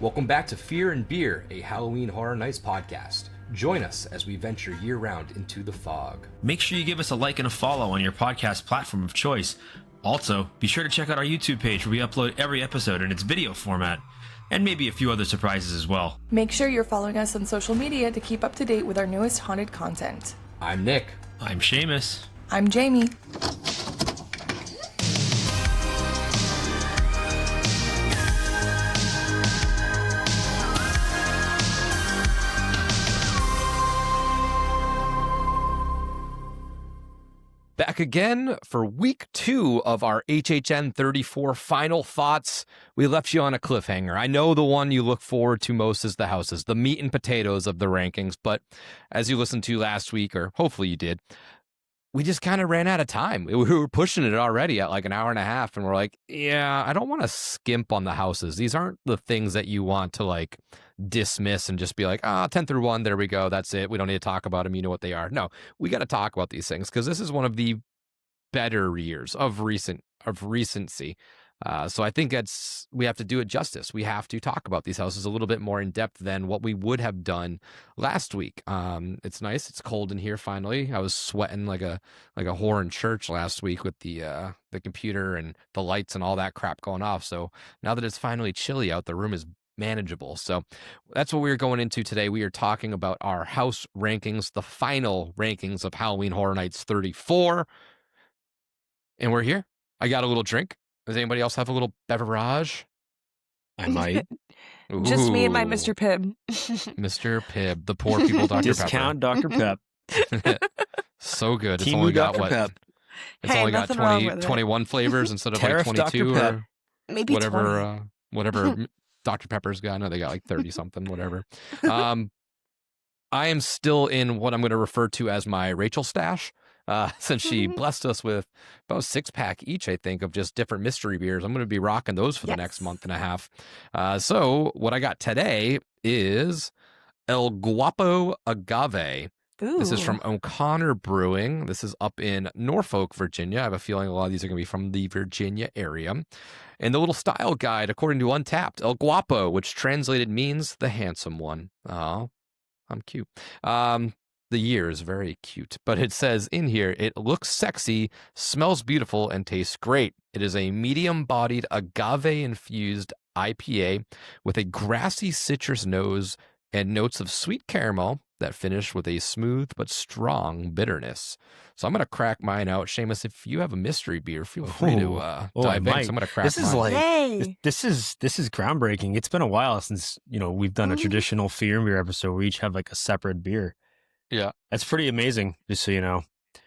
Welcome back to Fear and Beer, a Halloween Horror Nights podcast. Join us as we venture year-round into the fog. Make sure you give us a like and a follow on your podcast platform of choice. Also, be sure to check out our YouTube page where we upload every episode in its video format, and maybe a few other surprises as well. Make sure you're following us on social media to keep up to date with our newest haunted content. I'm Nick. I'm Seamus. I'm Jamie. Back again for week 2 of our HHN34 final thoughts. We left you on a cliffhanger. I know the one you look forward to most is the houses, the meat and potatoes of the rankings. But as you listened to last week, or hopefully you did, we just kind of ran out of time. We were pushing it already at like an hour and a half. And we're like, yeah, I don't want to skimp on the houses. These aren't the things that you want to like dismiss and just be like, 10 through 1, there we go. That's it. We don't need to talk about them. You know what they are. No, we got to talk about these things because this is one of the better years of recency. So I think we have to do it justice. We have to talk about these houses a little bit more in depth than what we would have done last week. It's nice. It's cold in here finally. I was sweating like a whore in church last week with the computer and the lights and all that crap going off. So now that it's finally chilly out, the room is manageable. So that's what we're going into today. We are talking about our house rankings, the final rankings of Halloween Horror Nights 34. And we're here. I got a little drink. Does anybody else have a little beverage? I might. Just me and my Mr. Pibb. Mr. Pibb, the poor people Dr. Discount Dr. Pep. So good. It's Team only got Dr. what? Pep. It's only got 21 flavors instead of like Tariff 22 Dr. Pep. or Maybe whatever. Whatever Dr. Pepper's got. No, they got like 30 something. Whatever. I am still in what I'm going to refer to as my Rachel stash. Since she blessed us with about a 6-pack each, I think, of just different mystery beers. I'm going to be rocking those for the next month and a half. So what I got today is El Guapo Agave. Ooh. This is from O'Connor Brewing. This is up in Norfolk, Virginia. I have a feeling a lot of these are going to be from the Virginia area. And the little style guide, according to Untapped, El Guapo, which translated means the handsome one. Oh, I'm cute. The year is very cute, but it says in here, it looks sexy, smells beautiful, and tastes great. It is a medium-bodied agave-infused IPA with a grassy citrus nose and notes of sweet caramel that finish with a smooth but strong bitterness. So I'm going to crack mine out. Seamus, if you have a mystery beer, feel free to dive in. So I'm going to crack this is mine. like this is groundbreaking. It's been a while since we've done a traditional fear and beer episode where we each have like a separate beer. Yeah, that's pretty amazing. Just so you know,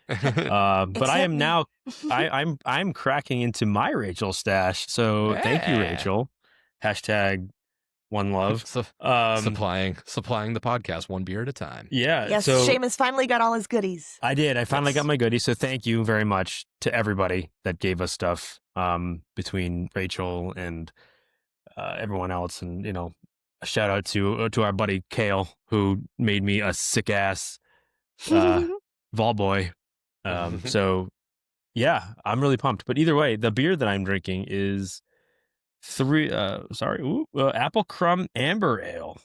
but I am now. I'm cracking into my Rachel stash. So Thank you, Rachel. Hashtag one love. Supplying the podcast one beer at a time. Yeah. Yes, so Seamus finally got all his goodies. I did. I finally got my goodies. So thank you very much to everybody that gave us stuff. Between Rachel and everyone else, and a shout out to our buddy Kale, who made me a sick ass Vol Boy. So yeah, I'm really pumped. But either way, the beer that I'm drinking is Apple Crumb Amber Ale.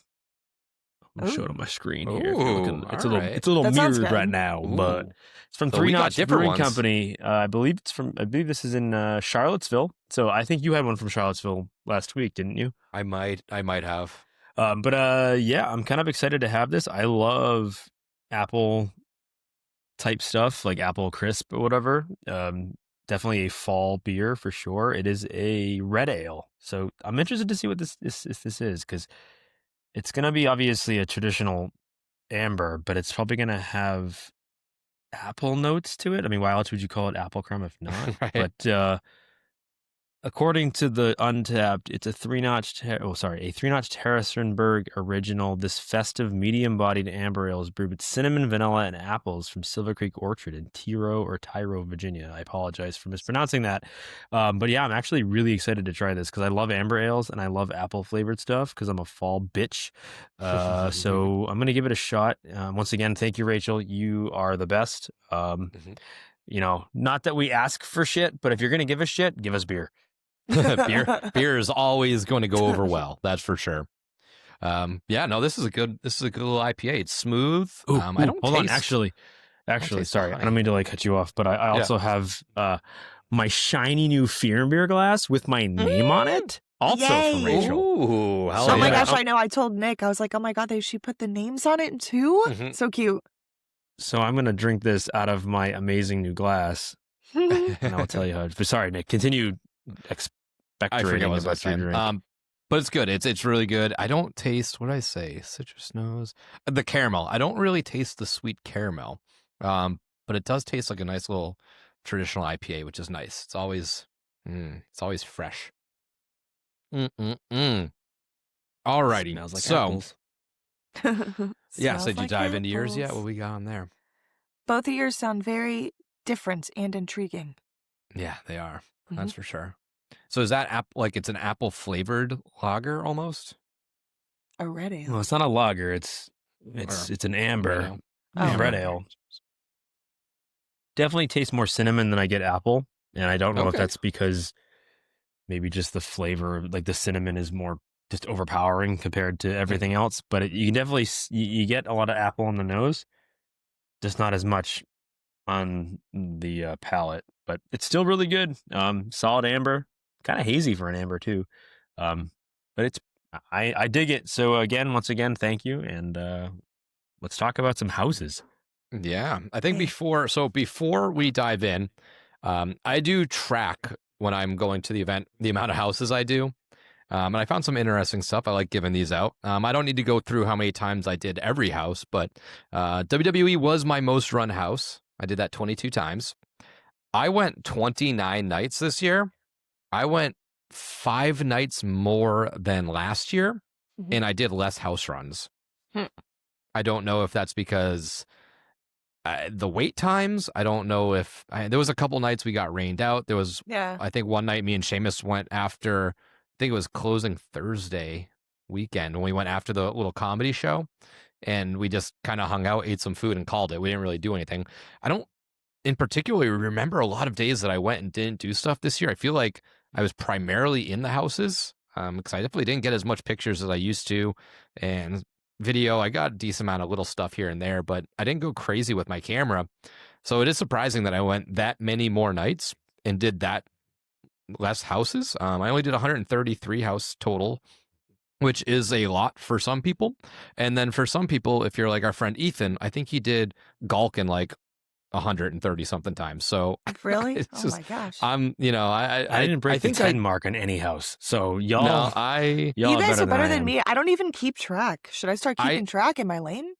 I'm showing it on my screen here. It's a little That sounds mirrored good. right now, Ooh. but it's from So Three we got Notch different Brewing ones. Company. I believe this is in Charlottesville. So I think you had one from Charlottesville last week, didn't you? I might have. Yeah, I'm kind of excited to have this. I love apple type stuff, like apple crisp or whatever. Definitely a fall beer for sure. It is a red ale, so I'm interested to see what this is, because it's going to be obviously a traditional amber, but it's probably going to have apple notes to it. I mean, why else would you call it apple crumb if not? Right. But according to the Untapped, it's a three-notch Harrisonburg original. This festive, medium-bodied amber ale is brewed with cinnamon, vanilla, and apples from Silver Creek Orchard in Tyro, Virginia. I apologize for mispronouncing that. But yeah, I'm actually really excited to try this because I love amber ales and I love apple-flavored stuff because I'm a fall bitch. So I'm going to give it a shot. Once again, thank you, Rachel. You are the best. Not that we ask for shit, but if you're going to give us shit, give us beer. Beer is always going to go over well. That's for sure. Yeah, no, this is a good little IPA. It's smooth. I don't hold on. taste- Actually, taste the sorry, I honey. don't mean to like cut you off, but I also have my shiny new Fear and Beer glass with my name on it, also from Yay. Rachel. Ooh, hell So, Oh my yeah. gosh, I know. I told Nick, I was like, oh my God, she put the names on it too? Mhm. So cute. So I'm gonna drink this out of my amazing new glass, and I'll tell you how. But sorry, Nick, continue I forget expectorating what I was about your saying. drink. But it's good. It's really good. I don't taste, what did I say? Citrus nose. The caramel. I don't really taste the sweet caramel. But it does taste like a nice little traditional IPA, which is nice. It's always fresh. Alrighty. Smells like so apples. yeah, Smells so did you like dive into yours yet? apples. What we got on there? Both of yours sound very different and intriguing. Yeah, they are. Mhm. That's for sure. So is that like it's an apple flavored lager almost? A red ale. Well, it's not a lager. It's an amber. Red ale? Oh, red okay. ale. Definitely tastes more cinnamon than I get apple, and I don't know if Okay. that's because maybe just the flavor, like the cinnamon, is more just overpowering compared to everything else. But you can definitely you get a lot of apple on the nose, just not as much on the palate. But it's still really good. Solid amber, kind of hazy for an amber too. But it's I dig it. So once again, thank you, and let's talk about some houses. Yeah, I think Hey. before we dive in, I do track when I'm going to the event the amount of houses I do, and I found some interesting stuff. I like giving these out. I don't need to go through how many times I did every house, but WWE was my most run house. I did that 22 times. I went 29 nights this year. I went 5 nights more than last year, Mhm. and I did less house runs. Hmm. I don't know if that's because the wait times. I don't know if there was a couple nights we got rained out. There was, Yeah. I think, one night me and Seamus went after, I think it was closing Thursday weekend when we went after the little comedy show, and we just kind of hung out, ate some food, and called it. We didn't really do anything. I don't, in particular, remember a lot of days that I went and didn't do stuff this year. I feel like I was primarily in the houses because I definitely didn't get as much pictures as I used to, and video. I got a decent amount of little stuff here and there, but I didn't go crazy with my camera. So it is surprising that I went that many more nights and did that less houses. I only did 133 house total, which is a lot for some people. And then for some people, if you're like our friend Ethan, I think he did Gulkin like 130 something times. So Really? it's Oh just, my gosh. I'm, I didn't break the 10 mark on any house. So y'all, no, I y'all You guys are better I than am. me. I don't even keep track. Should I start keeping track? Am I lame?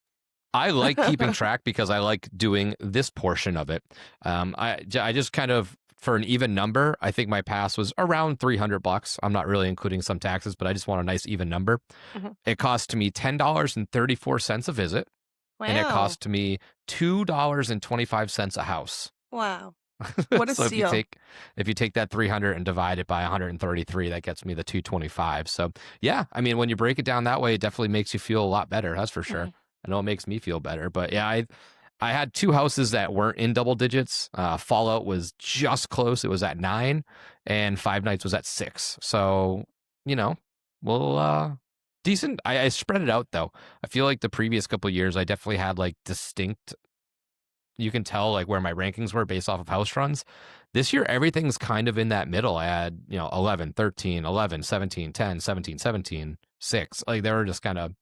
like keeping track because I like doing this portion of it. I just kind of, for an even number, I think my pass was around $300. I'm not really including some taxes, but I just want a nice even number. Mhm. It cost me $10.34 a visit, and it cost me $2.25 a house. Wow. What a So steal. if you take that 300 and divide it by 133, that gets me the 225. So yeah, I mean, when you break it down that way, it definitely makes you feel a lot better. That's for sure. Mhm. I know it makes me feel better, but yeah, I had 2 houses that weren't in double digits. Fallout was just close. It was at 9, and 5 nights was at 6. So, decent. I spread it out though. I feel like the previous couple of years, I definitely had like distinct, you can tell like where my rankings were based off of house runs. This year, everything's kind of in that middle. I had, 11, 13, 11, 17, 10, 17, 17, 6. Like they were just kind of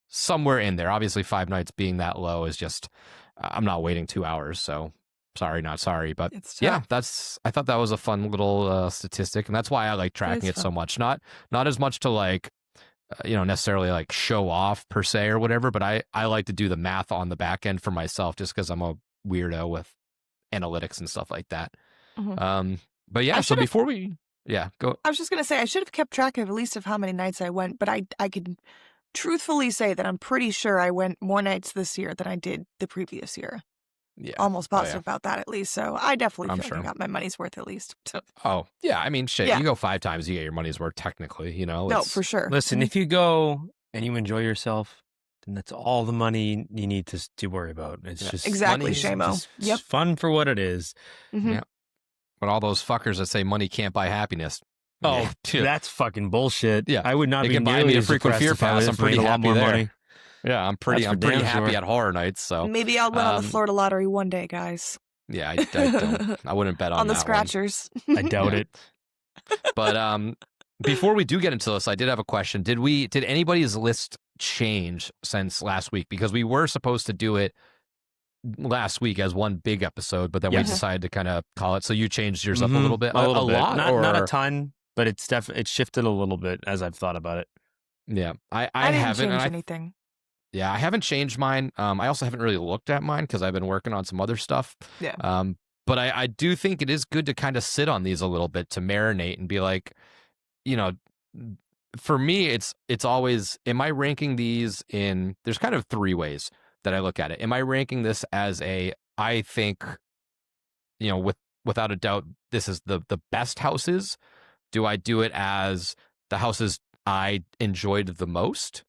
somewhere in there. Obviously, 5 nights being that low is just, I'm not waiting 2 hours. So sorry, not sorry. But It's tough. yeah, I thought that was a fun little statistic. And that's why I like tracking it so fun. much. Not as much to like, necessarily like show off per se or whatever, but I like to do the math on the back end for myself just because I'm a weirdo with analytics and stuff like that. Mhm. But yeah, I so should've- before we, go. I was just going to say, I should have kept track of at least of how many nights I went, but I could truthfully say that I'm pretty sure I went more nights this year than I did the previous year. Yeah. Almost Oh, positive about that at least. So I definitely I'm feel like I sure. got my money's worth at least. So, Oh, yeah. I mean, shit, Yeah. you go 5 times, you get your money's worth technically, no, It's- for sure. Listen, if you go and you enjoy yourself, then that's all the money you need to worry about. It's Yeah. just Exactly, money's Shamo. just Yep. fun for what it is. Mhm. Yeah. But all those fuckers that say money can't buy happiness, Oh, Yeah. that's fucking bullshit. Yeah. I would not They be can buy nearly me a as frequent depressed fear if I pass. was I'm pretty made a lot happy more there. money. Yeah, I'm That's for pretty damn happy sure. at horror nights. So Maybe I'll win on the um, Florida lottery one day, guys. yeah, I wouldn't bet on On the that scratchers. I doubt Yeah. it. But before we do get into this, I did have a question. Did anybody's list change since last week? Because we were supposed to do it last week as one big episode, but then we Yes. decided to kind of call it. So you changed yours up a little bit, A little bit. lot, Not a or ton, but it's shifted a little bit as I've thought about it. yeah, I I didn't haven't. change And anything. yeah, I haven't changed mine. I also haven't really looked at mine because I've been working on some other stuff. Yeah. But I do think it is good to kind of sit on these a little bit to marinate and be like, you know, for me, it's always, am I ranking these in, there's kind of three ways that I look at it. Am I ranking this as I think, without a doubt, this is the best houses? Do I do it as the houses I enjoyed the most?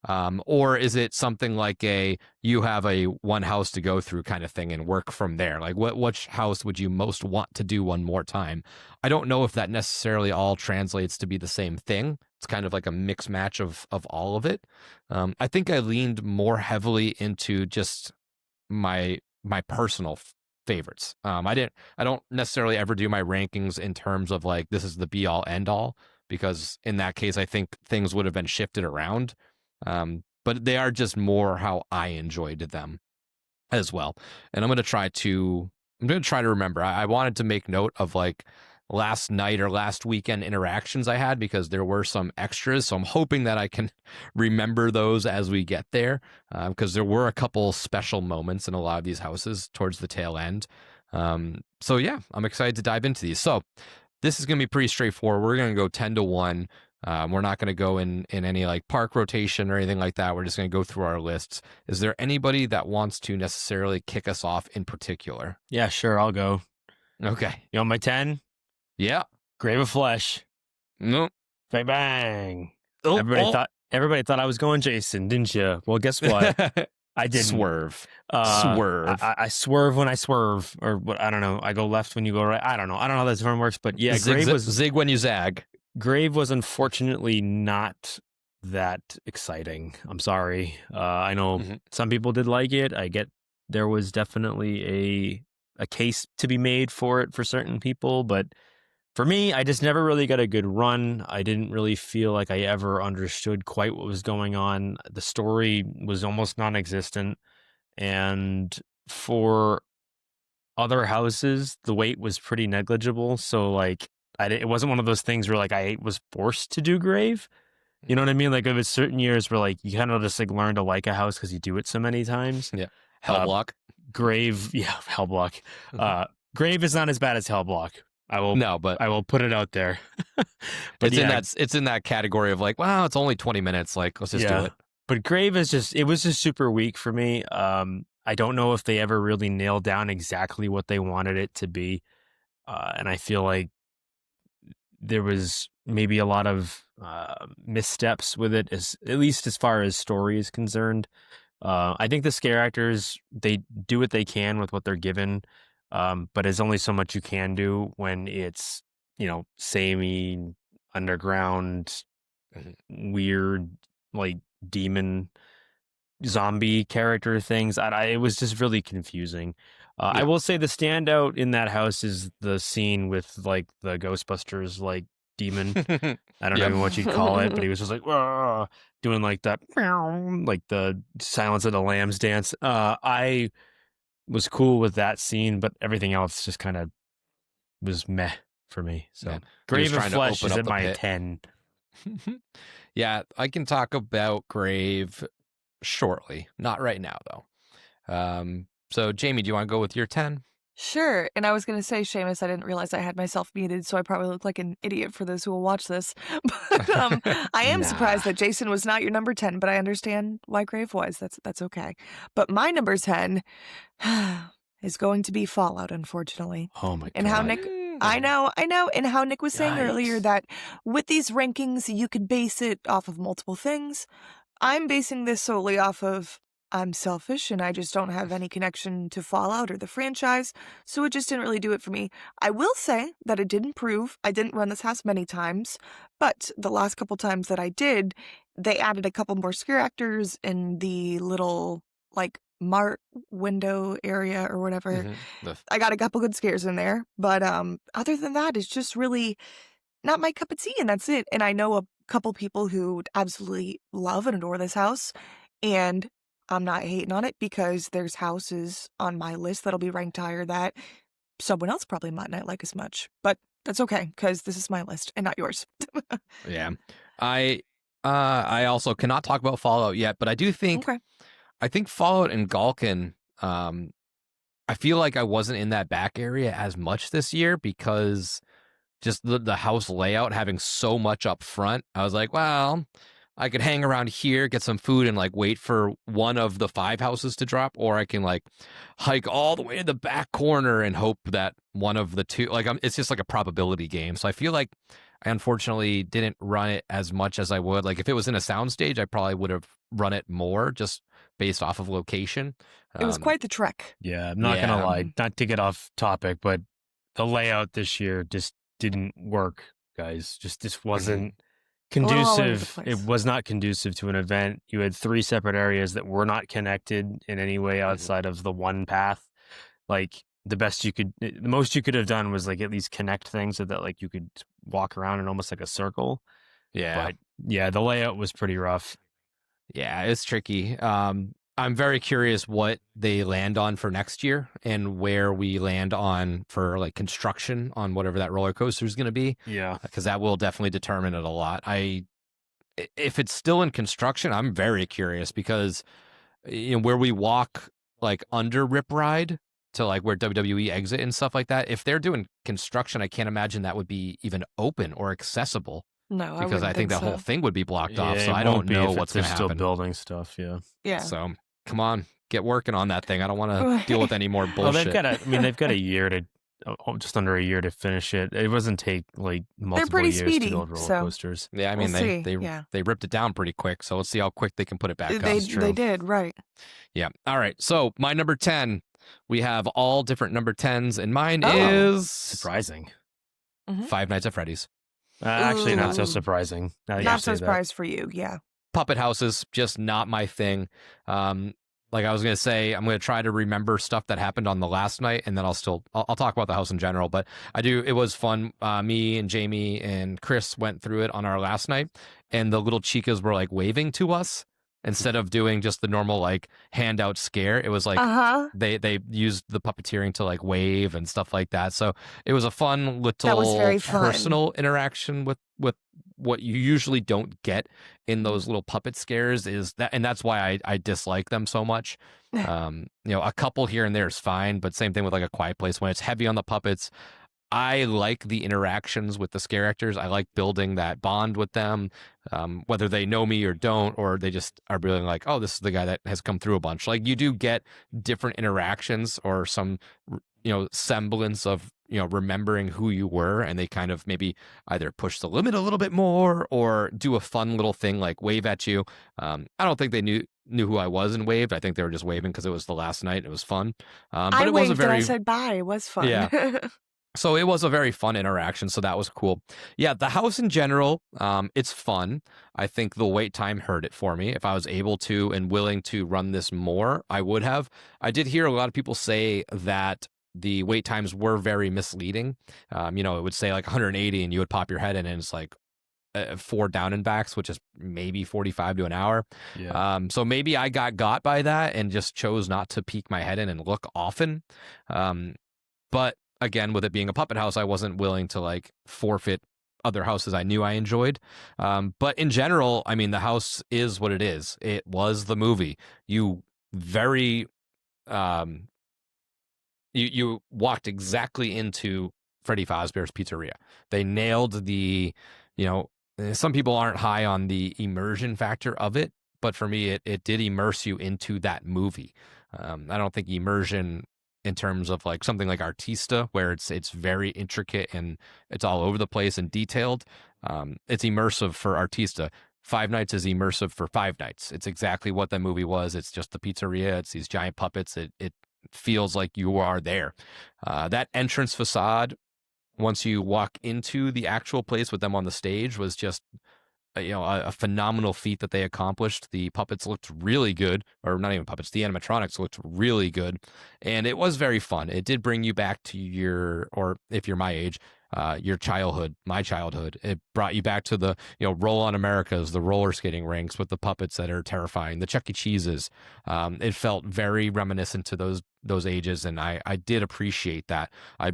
Or is it something like you have a one house to go through kind of thing and work from there? Like which house would you most want to do one more time? I don't know if that necessarily all translates to be the same thing. It's kind of like a mix match of all of it. I think I leaned more heavily into just my personal favorites. I don't necessarily ever do my rankings in terms of like, this is the be all end all, because in that case, I think things would have been shifted around. But they are just more how I enjoyed them as well. And I'm going to try to remember. I wanted to make note of like last night or last weekend interactions I had, because there were some extras. So I'm hoping that I can remember those as we get there, because there were a couple special moments in a lot of these houses towards the tail end. So yeah, I'm excited to dive into these. So this is going to be pretty straightforward. We're going to go 10-1. We're not going to go in any like park rotation or anything like that. We're just going to go through our lists. Is there anybody that wants to necessarily kick us off in particular? Yeah, sure, I'll go. Okay. You know my 10? Yeah. Grave of Flesh. No. Bang bang. Oh, Everybody thought I was going Jason, didn't you? Well, guess what? I didn't. Swerve. I swerve when I swerve, or what? I don't know. I go left when you go right. I don't know how that term works, but yeah, Zig when you zag. Grave was unfortunately not that exciting. I'm sorry. I know some people did like it. I get there was definitely a case to be made for it for certain people, but for me, I just never really got a good run. I didn't really feel like I ever understood quite what was going on. The story was almost non-existent, and for other houses, the wait was pretty negligible. So like, it wasn't one of those things where like I was forced to do Grave. You know what I mean? Like, there was certain years where like you kind of just like learn to like a house because you do it so many times. Yeah. Hellblock. Grave, yeah, Hellblock. Grave is not as bad as Hellblock. I will put it out there. But it's in that category of like, wow, it's only 20 minutes. Like, let's just do it. But Grave was just super weak for me. I don't know if they ever really nailed down exactly what they wanted it to be. And I feel like there was maybe a lot of missteps with it, at least as far as story is concerned. I think the scare actors, they do what they can with what they're given, but there's only so much you can do when it's, samey, underground, weird, like demon zombie character things. It was just really confusing. I will say the standout in that house is the scene with like the Ghostbusters like demon. I don't know even what you'd call it, but he was just like doing like that, like the Silence of the Lambs dance. I was cool with that scene, but everything else just kind of was meh for me. So Grave of Flesh is at my 10. Yeah, I can talk about Grave shortly. Not right now, though. So, Jamie, do you want to go with your 10? Sure. And I was going to say, Seamus, I didn't realize I had myself muted, so I probably look like an idiot for those who will watch this. But I am surprised that Jason was not your number 10, but I understand why Grave was. That's okay. But my number 10 is going to be Fallout, unfortunately. Oh, my God. And how Nick... I know. And how Nick was saying earlier that with these rankings, you could base it off of multiple things. I'm basing this solely off of I'm selfish and I just don't have any connection to Fallout or the franchise, so it just didn't really do it for me. I will say that it did improve. I didn't run this house many times, but the last couple times that I did, they added a couple more scare actors in the little, like, mart window area or whatever. I got a couple good scares in there, but other than that, it's just really not my cup of tea, and that's it. And I know a couple people who absolutely love and adore this house, and I'm not hating on it because there's houses on my list that'll be ranked higher that someone else probably might not like as much. But that's okay, because this is my list and not yours. Yeah. I also cannot talk about Fallout yet, but I do think Okay. I think Fallout and Galkin, I feel like I wasn't in that back area as much this year because just the house layout having so much up front. I was like, well, I could hang around here, get some food, and like wait for one of the 5 houses to drop, or I can like hike all the way to the back corner and hope that one of the 2, like it's just like a probability game. So I feel like I unfortunately didn't run it as much as I would. Like if it was in a soundstage, I probably would have run it more just based off of location. It was quite the trek. Yeah, I'm not gonna lie, not to get off topic, but the layout this year just didn't work, guys. Just wasn't conducive. It was not conducive to an event. You had 3 separate areas that were not connected in any way outside of the one path. Like the most you could have done was like at least connect things so that like you could walk around in almost like a circle. Yeah. But yeah, the layout was pretty rough. Yeah, it's tricky. I'm very curious what they land on for next year and where we land on for like construction on whatever that roller coaster is going to be. Yeah, because that will definitely determine it a lot. If it's still in construction, I'm very curious because where we walk like under Rip Ride to like where WWE exit and stuff like that. If they're doing construction, I can't imagine that would be even open or accessible. No, because I think that so. whole thing would be blocked off. Yeah, So it I don't won't be know if what's they're going to still happen. building stuff. Yeah. Yeah. So come on, get working on that thing. I don't want to deal with any more Well, bullshit. they've got a year to, just under a year to finish it. It doesn't take like multiple pretty years speedy, to build roller so coasters. Yeah, I mean We'll they ripped it down pretty quick. So let's see how quick they can put it back up. They did, right. Yeah. All right. So my number 10, we have all different number 10s, and mine Oh. is Surprising. Five Nights at Freddy's. Actually, not so Ooh. surprising. Now that you Not say so that. surprised for you, yeah. Puppet houses, just not my thing. Like I was gonna say, I'm gonna try to remember stuff that happened on the last night, and then I'll talk about the house in general. But it was fun. Me and Jamie and Chris went through it on our last night, and the little chicas were like waving to us instead of doing just the normal like handout scare. It was like they used the puppeteering to like wave and stuff like that. So it was a fun That was little very fun. personal interaction with what you usually don't get in those little puppet scares is that, and that's why I dislike them so much. A couple here and there is fine, but same thing with like A Quiet Place when it's heavy on the puppets. I like the interactions with the scare actors. I like building that bond with them, whether they know me or don't, or they just are really like, oh, this is the guy that has come through a bunch. Like you do get different interactions or some, semblance of, remembering who you were, and they kind of maybe either push the limit a little bit more or do a fun little thing like wave at you. I don't think they knew who I was and waved. I think they were just waving because it was the last night. It was fun. But I it was waved a very, and I said bye. It was fun. Yeah. So it was a very fun interaction, so that was cool. Yeah, the house in general, it's fun. I think the wait time hurt it for me. If I was able to and willing to run this more, I would have. I did hear a lot of people say that the wait times were very misleading. It would say like 180 and you would pop your head in and it's like 4 down and backs, which is maybe 45 to an hour. Yeah. So maybe I got by that and just chose not to peek my head in and look often. But again, with it being a puppet house, I wasn't willing to like forfeit other houses I knew I enjoyed. But in general, I mean, the house is what it is. It was the movie. You very, you walked exactly into Freddy Fazbear's Pizzeria. They nailed the, some people aren't high on the immersion factor of it, but for me, it did immerse you into that movie. I don't think immersion in terms of like something like Artista, where it's very intricate and it's all over the place and detailed. It's immersive for Artista. Five Nights is immersive for 5 nights. It's exactly what that movie was. It's just the pizzeria. It's these giant puppets. It feels like you are there. That entrance facade, once you walk into the actual place with them on the stage, was just a phenomenal feat that they accomplished. The puppets looked really good, or not even puppets, the animatronics looked really good, and it was very fun. It did bring you back to or if you're my age, your childhood, my childhood. It brought you back to the Roll on Americas, the roller skating rinks with the puppets that are terrifying, the Chuck E. Cheeses. It felt very reminiscent to those ages, and I did appreciate that. A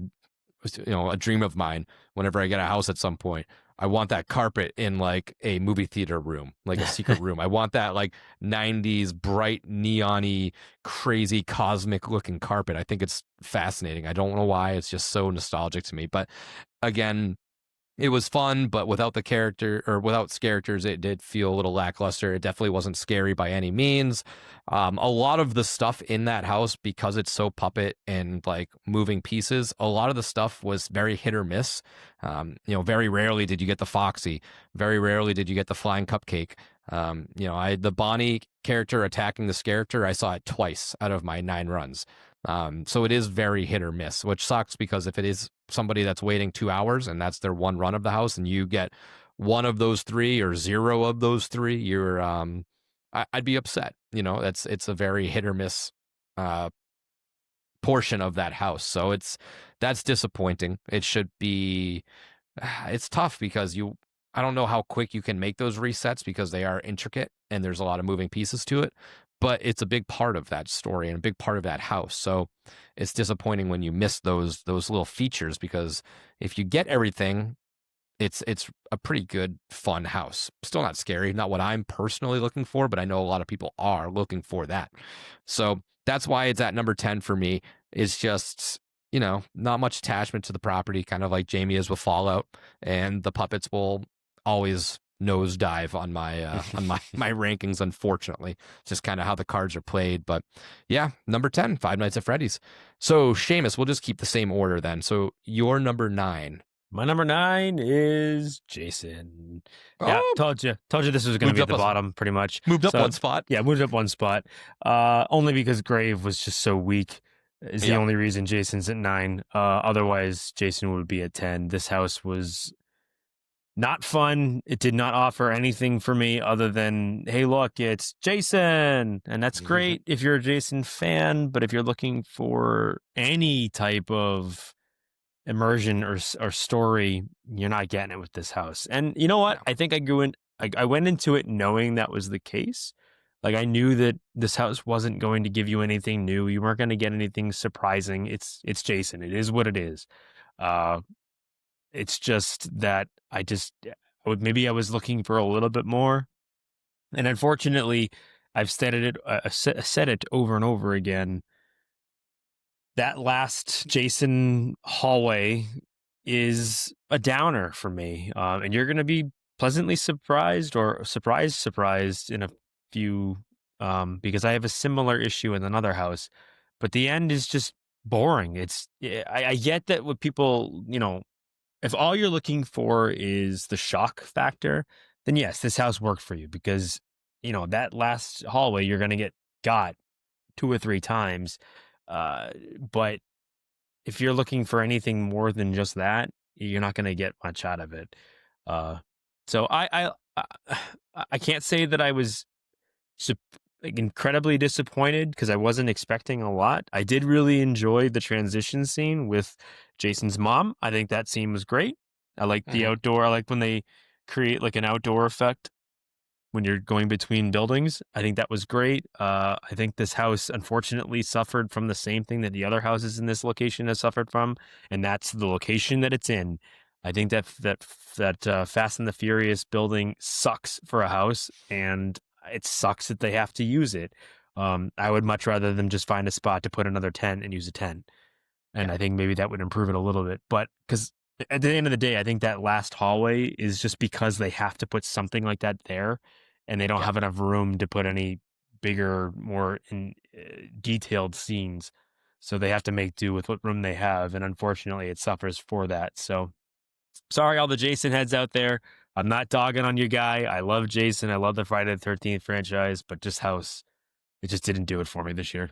dream of mine, whenever I get a house at some point, I want that carpet in like a movie theater room, like a secret room. I want that like 90s bright neon-y, crazy cosmic looking carpet. I think it's fascinating. I don't know why. It's just so nostalgic to me. But again, it was fun, but without characters, it did feel a little lackluster. It definitely wasn't scary by any means. A lot of the stuff in that house, because it's so puppet and like moving pieces, a lot of the stuff was very hit or miss. Very rarely did you get the Foxy. Very rarely did you get the flying cupcake. The Bonnie character attacking this character, I saw it twice out of my 9 runs. So it is very hit or miss, which sucks, because if it is somebody that's waiting 2 hours and that's their one run of the house and you get one of those 3 or 0 of those 3, I'd be upset. It's a very hit or miss portion of that house. So that's disappointing. It should be, it's tough because I don't know how quick you can make those resets, because they are intricate and there's a lot of moving pieces to it, but it's a big part of that story and a big part of that house. So it's disappointing when you miss those little features, because if you get everything, it's a pretty good, fun house. Still not scary, not what I'm personally looking for, but I know a lot of people are looking for that. So that's why it's at number 10 for me. It's just, not much attachment to the property, kind of like Jamie is with Fallout, and the puppets will always nosedive on my my rankings, unfortunately. It's just kind of how the cards are played. But yeah, number 10, Five Nights at Freddy's. So Seamus, we'll just keep the same order then. So your number 9. My number 9 is Jason. Yeah, Oh, told you this was going to be at the bottom, pretty much. Moved up one spot. Yeah, moved up one spot. Only because Grave was just so weak is the only reason Jason's at 9. Otherwise, Jason would be at 10. This house was not fun. It did not offer anything for me other than, hey, look, it's Jason. And that's great if you're a Jason fan. But if you're looking for any type of immersion or story, you're not getting it with this house. And you know what? No. I think I went into it knowing that was the case. Like, I knew that this house wasn't going to give you anything new. You weren't going to get anything surprising. It's Jason. It is what it is. It's just that maybe I was looking for a little bit more. And unfortunately, I've said it over and over again. That last Jason hallway is a downer for me. And you're going to be pleasantly surprised, or surprised in a few, because I have a similar issue in another house, but the end is just boring. I get that with people, if all you're looking for is the shock factor, then yes, this house worked for you, because, that last hallway you're going to got 2 or 3 times. But if you're looking for anything more than just that, you're not going to get much out of it. So I can't say that I was incredibly disappointed, because I wasn't expecting a lot. I did really enjoy the transition scene with Jason's mom. I think that scene was great. I like the outdoor. I like when they create like an outdoor effect when you're going between buildings. I think that was great. I think this house unfortunately suffered from the same thing that the other houses in this location have suffered from, and that's the location that it's in. I think that Fast and the Furious building sucks for a house, and it sucks that they have to use it. I would much rather them just find a spot to put another tent and use a tent. And I think maybe that would improve it a little bit. But because at the end of the day, I think that last hallway is just because they have to put something like that there, and they don't have enough room to put any bigger, more detailed scenes. So they have to make do with what room they have. And unfortunately, it suffers for that. So sorry, all the Jason heads out there. I'm not dogging on your guy. I love Jason. I love the Friday the 13th franchise, but this house, it just didn't do it for me this year.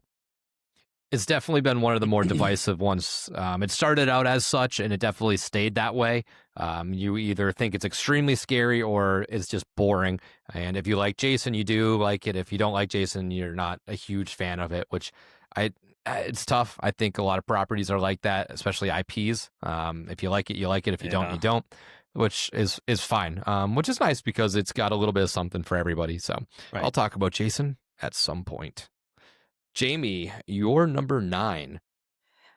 It's definitely been one of the more divisive ones. It started out as such, and it definitely stayed that way. You either think it's extremely scary or it's just boring. And if you like Jason, you do like it. If you don't like Jason, you're not a huge fan of it, which it's tough. I think a lot of properties are like that, especially IPs. If you like it, you like it. If you don't, you don't, which is fine. Which is nice because it's got a little bit of something for everybody. So I'll talk about Jason at some point. Jamie, you're number 9.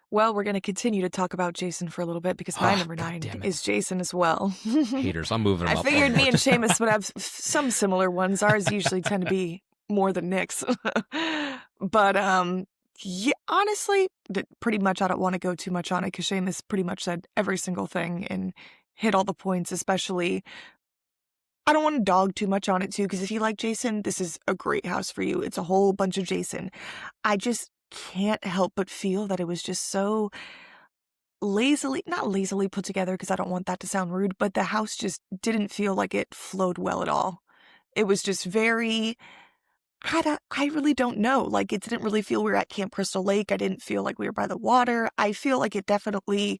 Well, we're going to continue to talk about Jason for a little bit because my number 9 is Jason as well. Haters, I'm moving them up. I figured me and Seamus would have some similar ones. Ours usually tend to be more than Nick's. But yeah, honestly, pretty much I don't want to go too much on it because Seamus pretty much said every single thing and hit all the points, especially... I don't want to dog too much on it, too, because if you like Jason, this is a great house for you. It's a whole bunch of Jason. I just can't help but feel that it was just so not lazily put together, because I don't want that to sound rude, but the house just didn't feel like it flowed well at all. It was just very... I really don't know. Like, it didn't really feel we were at Camp Crystal Lake. I didn't feel like we were by the water. I feel like it definitely...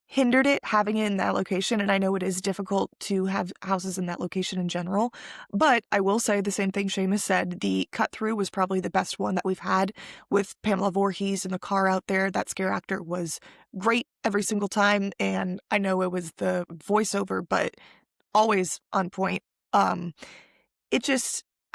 hindered it having it in that location, and I know it is difficult to have houses in that location in general, but I will say the same thing Seamus said. The cut through was probably the best one that we've had with Pamela Voorhees in the car out there. That scare actor was great every single time, and I know it was the voiceover, but always on point.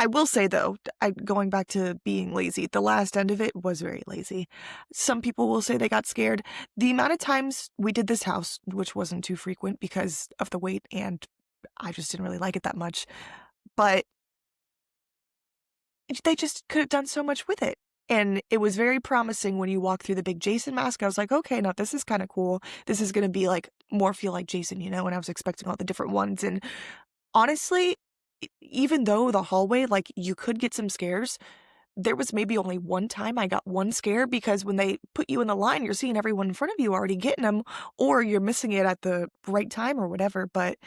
I will say, though, going back to being lazy, the last end of it was very lazy. Some people will say they got scared. The amount of times we did this house, which wasn't too frequent because of the wait, and I just didn't really like it that much, but they just could have done so much with it. And it was very promising when you walk through the big Jason mask. I was like, okay, now this is kind of cool. This is going to be like more feel like Jason, and I was expecting all the different ones. And honestly, even though the hallway, like, you could get some scares, there was maybe only one time I got one scare, because when they put you in the line, you're seeing everyone in front of you already getting them, or you're missing it at the right time or whatever. But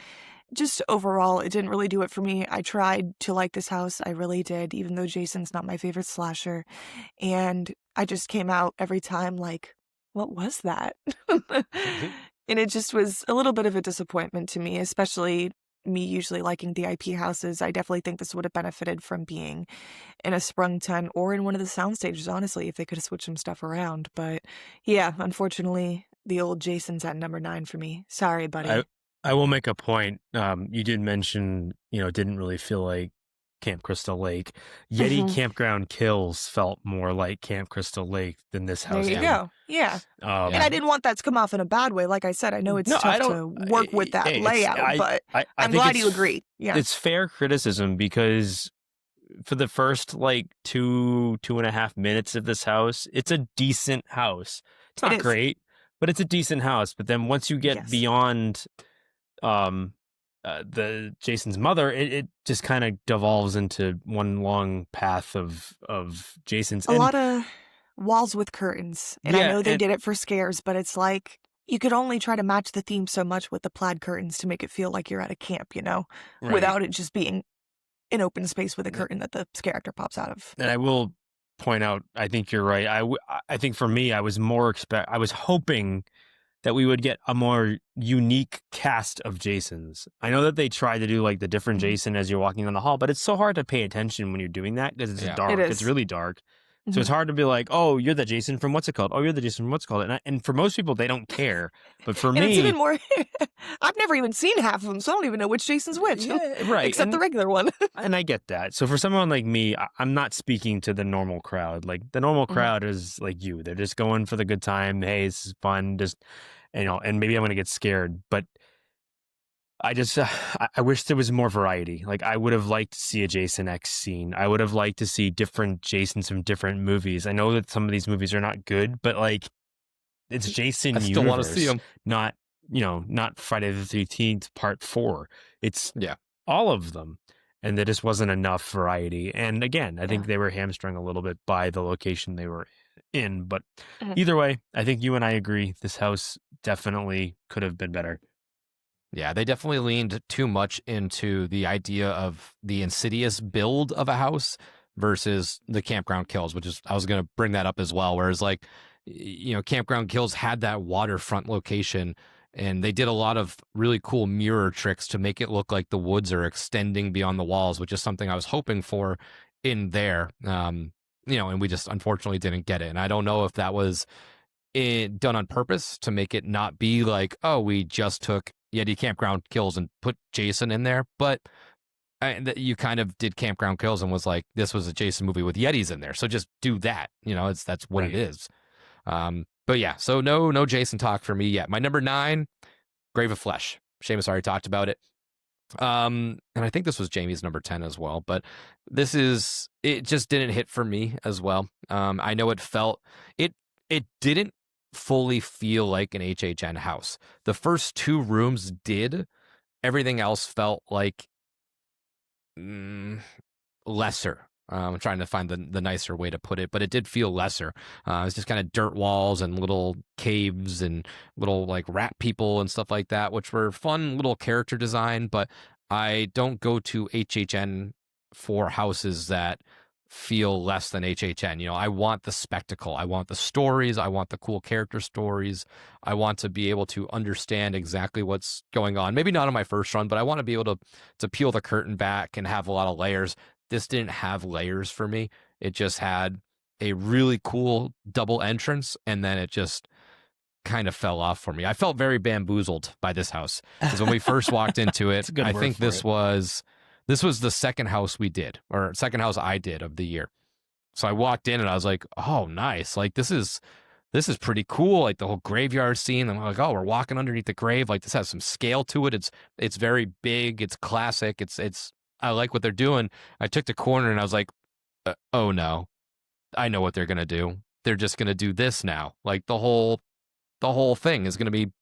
just overall, it didn't really do it for me. I tried to like this house. I really did, even though Jason's not my favorite slasher. And I just came out every time like, what was that? And it just was a little bit of a disappointment to me, especially me usually liking the IP houses. I definitely think this would have benefited from being in a sprung tent or in one of the sound stages, honestly, if they could have switched some stuff around. But yeah, unfortunately, the old Jason's at number 9 for me. Sorry, buddy. I will make a point. You did mention, it didn't really feel like Camp Crystal Lake. Yeti Campground Kills felt more like Camp Crystal Lake than this house. There you go. Yeah. And I didn't want that to come off in a bad way. Like I said, I know it's tough to work with that layout, but I'm glad you agree. Yeah. It's fair criticism, because for the first like 2.5 minutes of this house, it's a decent house. It's not great, but it's a decent house. But then once you get beyond the Jason's mother, it just kind of devolves into one long path of Jason's. A lot of walls with curtains. And I know they did it for scares, but it's like you could only try to match the theme so much with the plaid curtains to make it feel like you're at a camp, without it just being an open space with a curtain that the scare actor pops out of. And I will point out, I think you're right. I think for me, I was hoping that we would get a more unique cast of Jasons. I know that they try to do like the different Jason as you're walking down the hall, but it's so hard to pay attention when you're doing that because it's dark. It's really dark. So it's hard to be like, oh, you're the Jason from what's it called? Oh, you're the Jason from what's it called? And for most people, they don't care. But for me, it's even more. I've never even seen half of them, so I don't even know which Jason's which. Yeah, right. Except the regular one. And I get that. So for someone like me, I'm not speaking to the normal crowd. Like the normal crowd is like you. They're just going for the good time. Hey, this is fun. Just, and maybe I'm going to get scared. But I just, I wish there was more variety. Like, I would have liked to see a Jason X scene. I would have liked to see different Jasons from different movies. I know that some of these movies are not good, but like, it's Jason. I still want to see them. Not, not Friday the 13th Part 4. It's all of them. And there just wasn't enough variety. And again, I think they were hamstrung a little bit by the location they were in. But either way, I think you and I agree. This house definitely could have been better. Yeah, they definitely leaned too much into the idea of the Insidious build of a house versus the Campground Kills, which is I was going to bring that up as well. Whereas like, Campground Kills had that waterfront location, and they did a lot of really cool mirror tricks to make it look like the woods are extending beyond the walls, which is something I was hoping for in there. And we just unfortunately didn't get it. And I don't know if that was done on purpose to make it not be like, oh, we just took Yeti Campground Kills and put Jason in there, but you kind of did Campground Kills and was like, this was a Jason movie with Yetis in there, so just do that. That's what it is. But yeah, so no Jason talk for me yet. My number 9, Grave of Flesh. Seamus already talked about it. And I think this was Jamie's number 10 as well, but it just didn't hit for me as well. I know it didn't fully feel like an HHN house. The first 2 rooms did. Everything else felt like lesser. I'm trying to find the nicer way to put it, but it did feel lesser. It's just kind of dirt walls and little caves and little like rat people and stuff like that, which were fun little character design. But I don't go to HHN for houses that feel less than HHN. I want the spectacle. I want the stories. I want the cool character stories. I want to be able to understand exactly what's going on. Maybe not on my first run, but I want to be able to peel the curtain back and have a lot of layers. This didn't have layers for me. It just had a really cool double entrance, and then it just kind of fell off for me. I felt very bamboozled by this house because when we first walked into it, I think this was the second house we did, or second house I did of the year. So I walked in and I was like, oh, nice. Like this is pretty cool. Like the whole graveyard scene. I'm like, oh, we're walking underneath the grave. Like this has some scale to it. It's very big. It's classic. I like what they're doing. I took the corner and I was like, oh no, I know what they're going to do. They're just going to do this now. Like the whole thing is going to be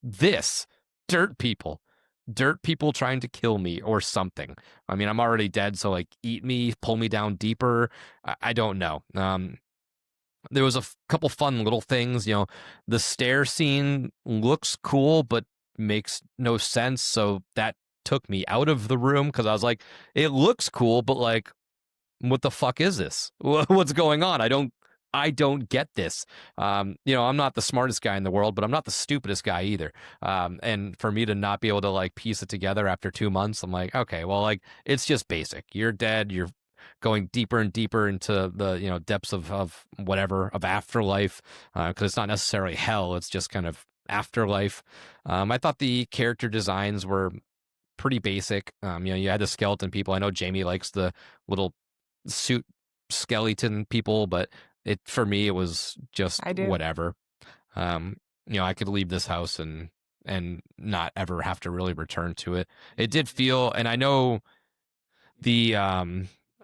this dirt people trying to kill me or something. I mean, I'm already dead. So like eat me, pull me down deeper. I don't know. There was a couple fun little things, the stair scene looks cool, but makes no sense. So that took me out of the room because I was like, it looks cool, but like, what the fuck is this? What's going on? I don't get this. I'm not the smartest guy in the world, but I'm not the stupidest guy either. And for me to not be able to like piece it together after 2 months, I'm like, okay, well, like it's just basic. You're dead. You're going deeper and deeper into the depths of whatever of afterlife, because it's not necessarily hell. It's just kind of afterlife. I thought the character designs were pretty basic. You had the skeleton people. I know Jamie likes the little suit skeleton people, but for me it was just whatever. I could leave this house and not ever have to really return to it. It did feel, and I know the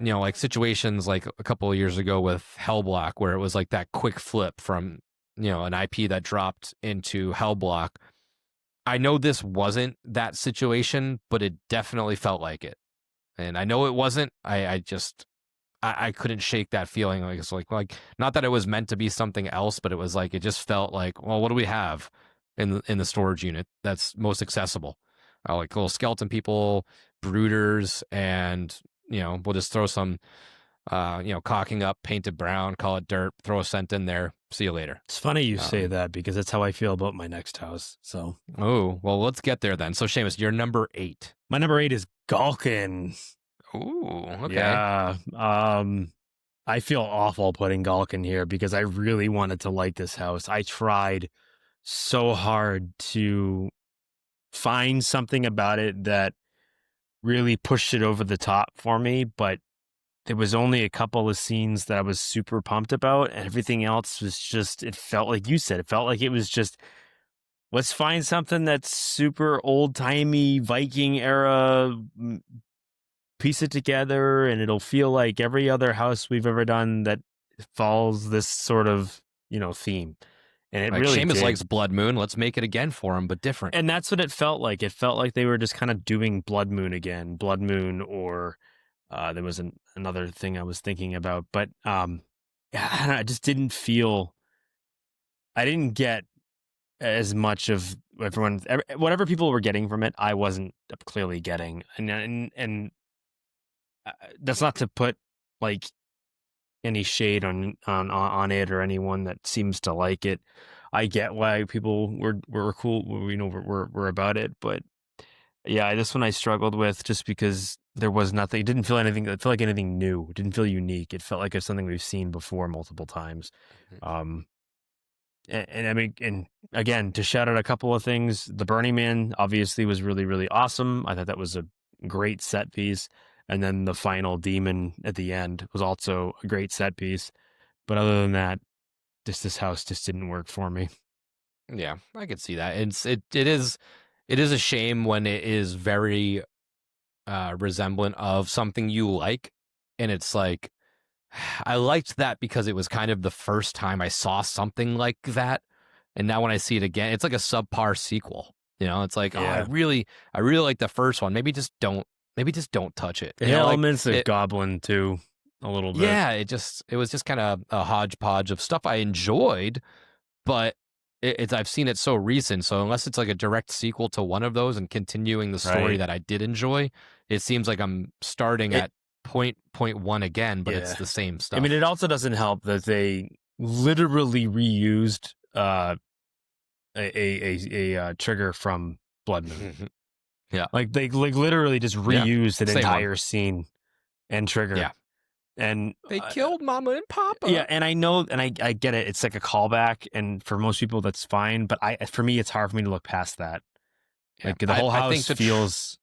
like situations like a couple of years ago with Hellblock, where it was like that quick flip from an IP that dropped into Hellblock. I know this wasn't that situation, but it definitely felt like it. And I know it wasn't. I couldn't shake that feeling. Like it's like not that it was meant to be something else, but it was like it just felt like, well, what do we have in the storage unit that's most accessible? Like little skeleton people, brooders, and we'll just throw some caulking up, painted brown, call it dirt, throw a scent in there. See you later. It's funny you say that because that's how I feel about my next house. So, oh, well, let's get there then. So, Seamus, you're number 8. My number 8 is Galkin. Ooh, okay. Yeah. I feel awful putting Galkin here because I really wanted to like this house. I tried so hard to find something about it that really pushed it over the top for me, but there was only a couple of scenes that I was super pumped about, and everything else was just, it felt like you said, it felt like it was just, let's find something that's super old-timey Viking era, piece it together, and it'll feel like every other house we've ever done that follows this sort of, theme. And it really Seamus did. likes Blood Moon. Let's make it again for him, but different. And that's what it felt like. It felt like they were just kind of doing Blood Moon again. Blood Moon, or there was another thing I was thinking about. But I just didn't feel... I didn't get as much of whatever people were getting from it, I wasn't clearly getting, and that's not to put like any shade on it or anyone that seems to like it. I get why people were cool, were about it, but yeah, this one I struggled with just because there was nothing. It didn't feel anything. It felt like anything new. It didn't feel unique. It felt like it's something we've seen before multiple times. Um, and I mean, and again, to shout out a couple of things, the Burning Man obviously was really, really awesome. I thought that was a great set piece. And then the final demon at the end was also a great set piece. But other than that, this house just didn't work for me. Yeah, I could see that. It is a shame when it is very resemblant of something you like, and it's like I liked that because it was kind of the first time I saw something like that, and now when I see it again, it's like a subpar sequel. It's like, oh, I Yeah. really like the first one. Maybe just don't touch it. It had elements of Goblin too, a little bit. Yeah, it was just kind of a hodgepodge of stuff I enjoyed, but I've seen it so recent. So unless it's like a direct sequel to one of those and continuing the story Right. that I did enjoy, it seems like I'm starting at point one again, but it's the same stuff. I mean, it also doesn't help that they literally reused a trigger from Blood Moon. Yeah, like they literally just reused an Same entire one. scene and trigger. Yeah. And They killed Mama and Papa. Yeah, and I know, and I get it. It's like a callback, and for most people that's fine. But for me, it's hard for me to look past that. Yeah. Like the whole house think feels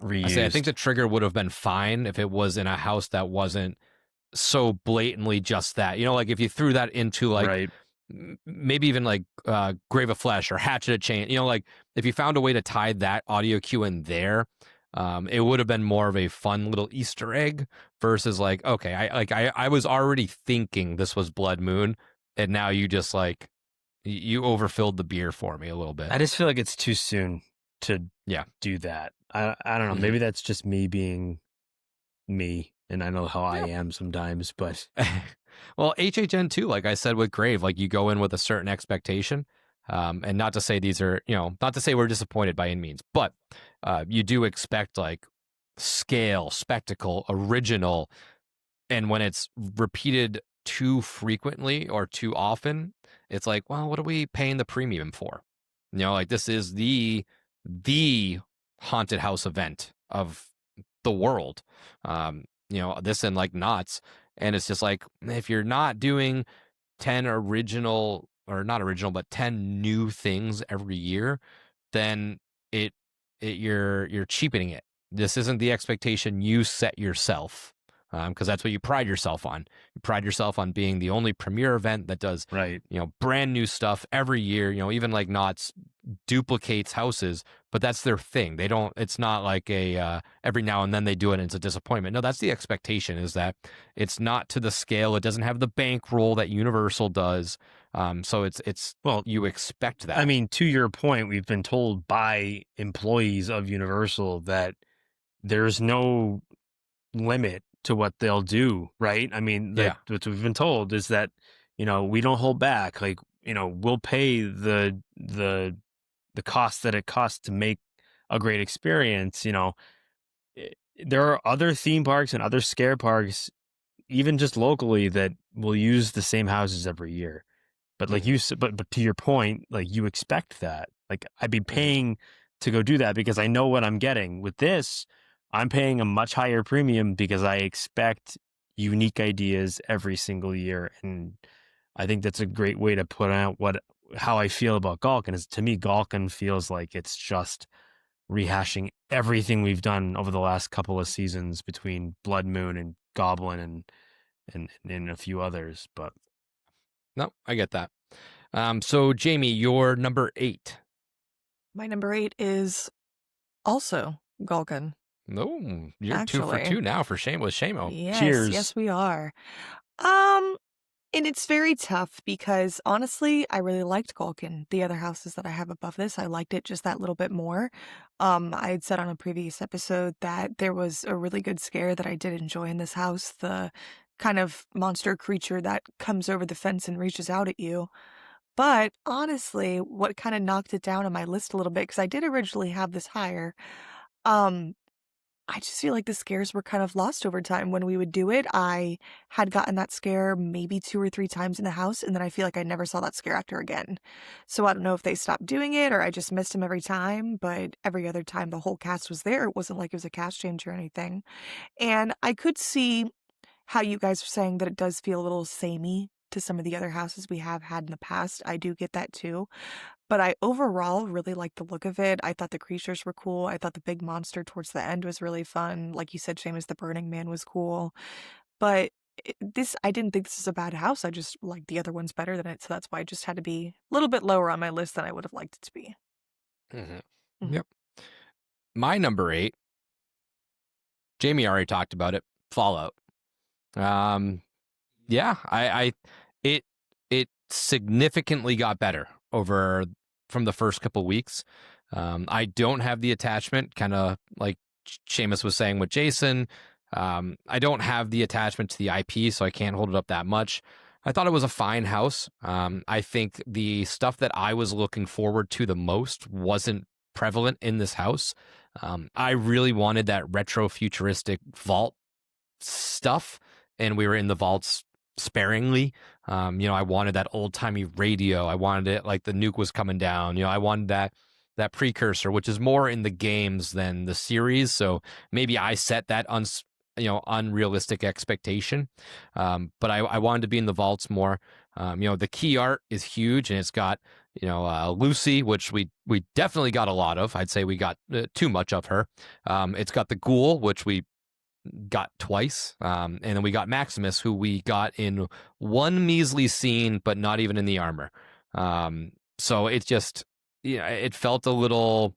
reused. I think the trigger would have been fine if it was in a house that wasn't so blatantly just that. Like if you threw that into like right. maybe even like Grave of Flesh or Hatchet of Chain, like if you found a way to tie that audio cue in there, it would have been more of a fun little Easter egg versus like, okay, I was already thinking this was Blood Moon, and now you just like you overfilled the beer for me a little bit. I just feel like it's too soon to do that. I don't know. Maybe that's just me being me, and I know how I am sometimes, but well, HHN too, like I said with Grave, like you go in with a certain expectation, and not to say these are, not to say we're disappointed by any means, but you do expect like scale, spectacle, original, and when it's repeated too frequently or too often, it's like, well, what are we paying the premium for? Like this is the haunted house event of the world. This and like Knots, and it's just like if you're not doing 10 original or not original, but 10 new things every year, then you're cheapening it. This isn't the expectation you set yourself, because that's what you pride yourself on. You pride yourself on being the only premier event that does brand new stuff every year. Even like Knots duplicates houses, but that's their thing. They don't. It's not like a every now and then they do it and it's a disappointment. No, that's the expectation. Is that it's not to the scale. It doesn't have the bankroll that Universal does. So it's well, you expect that. I mean, to your point, we've been told by employees of Universal that there's no limit to what they'll do, right? I mean, what we've been told is that, we don't hold back. Like, we'll pay the cost that it costs to make a great experience. There are other theme parks and other scare parks, even just locally, that will use the same houses every year. But like you said, but to your point, like you expect that. Like I'd be paying to go do that because I know what I'm getting. With this, I'm paying a much higher premium because I expect unique ideas every single year. And I think that's a great way to put out how I feel about Galkin. Is to me, Galkin feels like it's just rehashing everything we've done over the last couple of seasons between Blood Moon and Goblin and a few others. But no, I get that. So Jamie, your number 8. My number 8 is also Galkin. No, you're actually 2 for 2 now for Shamo. Yes, Cheers. Yes, we are. And it's very tough because honestly, I really liked Galkin. The other houses that I have above this, I liked it just that little bit more. I had said on a previous episode that there was a really good scare that I did enjoy in this house. The kind of monster creature that comes over the fence and reaches out at you. But honestly, what kind of knocked it down on my list a little bit, because I did originally have this higher, um, I just feel like the scares were kind of lost over time. When we would do it, I had gotten that scare maybe 2 or 3 times in the house, and then I feel like I never saw that scare actor again. So I don't know if they stopped doing it or I just missed him every time, but every other time the whole cast was there. It wasn't like it was a cast change or anything. And I could see how you guys are saying that it does feel a little samey to some of the other houses we have had in the past. I do get that too. But I overall really liked the look of it. I thought the creatures were cool. I thought the big monster towards the end was really fun. Like you said, Seamus, the Burning Man was cool. But I didn't think this is a bad house. I just liked the other ones better than it. So that's why it just had to be a little bit lower on my list than I would have liked it to be. Mm-hmm. Yep. My number 8, Jamie already talked about it, Fallout. Yeah, it significantly got better from the first couple weeks. I don't have the attachment, kind of like Seamus was saying with Jason. I don't have the attachment to the IP, so I can't hold it up that much. I thought it was a fine house. I think the stuff that I was looking forward to the most wasn't prevalent in this house. I really wanted that retro futuristic vault stuff, and we were in the vaults sparingly. I wanted that old timey radio. I wanted it like the nuke was coming down. I wanted that precursor, which is more in the games than the series. So maybe I set that unrealistic expectation. But I wanted to be in the vaults more. The key art is huge, and it's got Lucy, which we definitely got a lot of. I'd say we got too much of her. It's got the ghoul, which we got twice, and then we got Maximus, who we got in one measly scene, but not even in the armor. So it just, it felt a little,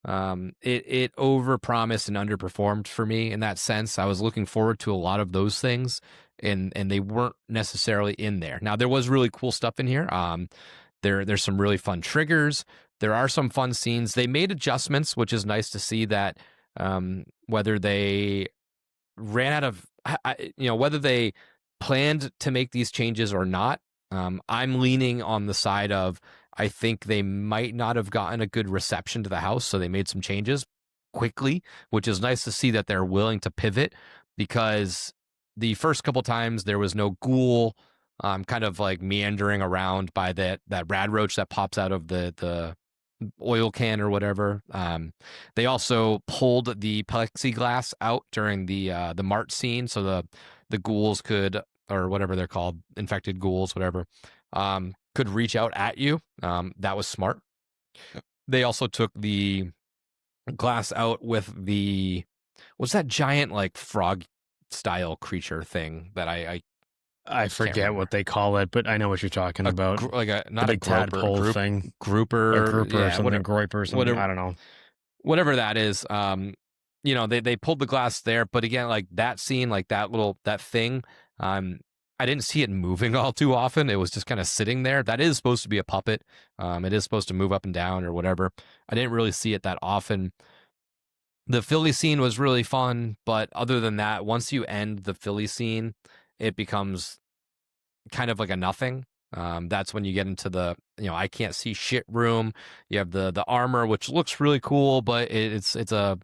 it overpromised and underperformed for me in that sense. I was looking forward to a lot of those things, and they weren't necessarily in there. Now there was really cool stuff in here. There's some really fun triggers. There are some fun scenes. They made adjustments, which is nice to see that. Whether they ran out of, whether they planned to make these changes or not, I'm leaning on the side of, I think they might not have gotten a good reception to the house, so they made some changes quickly, which is nice to see that they're willing to pivot, because the first couple times there was no ghoul, kind of like meandering around by that rad roach that pops out of the oil can or whatever. They also pulled the plexiglass out during the mart scene, so the ghouls could, or whatever they're called, infected ghouls, whatever, could reach out at you. That was smart. They also took the glass out with what's that giant like frog style creature thing that I forget what they call it, but I know what you're talking about. Not the a big tadpole thing, grouper, or something, groiper or something. Whatever, I don't know. Whatever that is. They pulled the glass there, but again, like that scene, like that thing, I didn't see it moving all too often. It was just kind of sitting there. That is supposed to be a puppet. It is supposed to move up and down or whatever. I didn't really see it that often. The Philly scene was really fun, but other than that, once you end the Philly scene, it becomes kind of like a nothing. That's when you get into the, I can't see shit room. You have the armor, which looks really cool, but it's a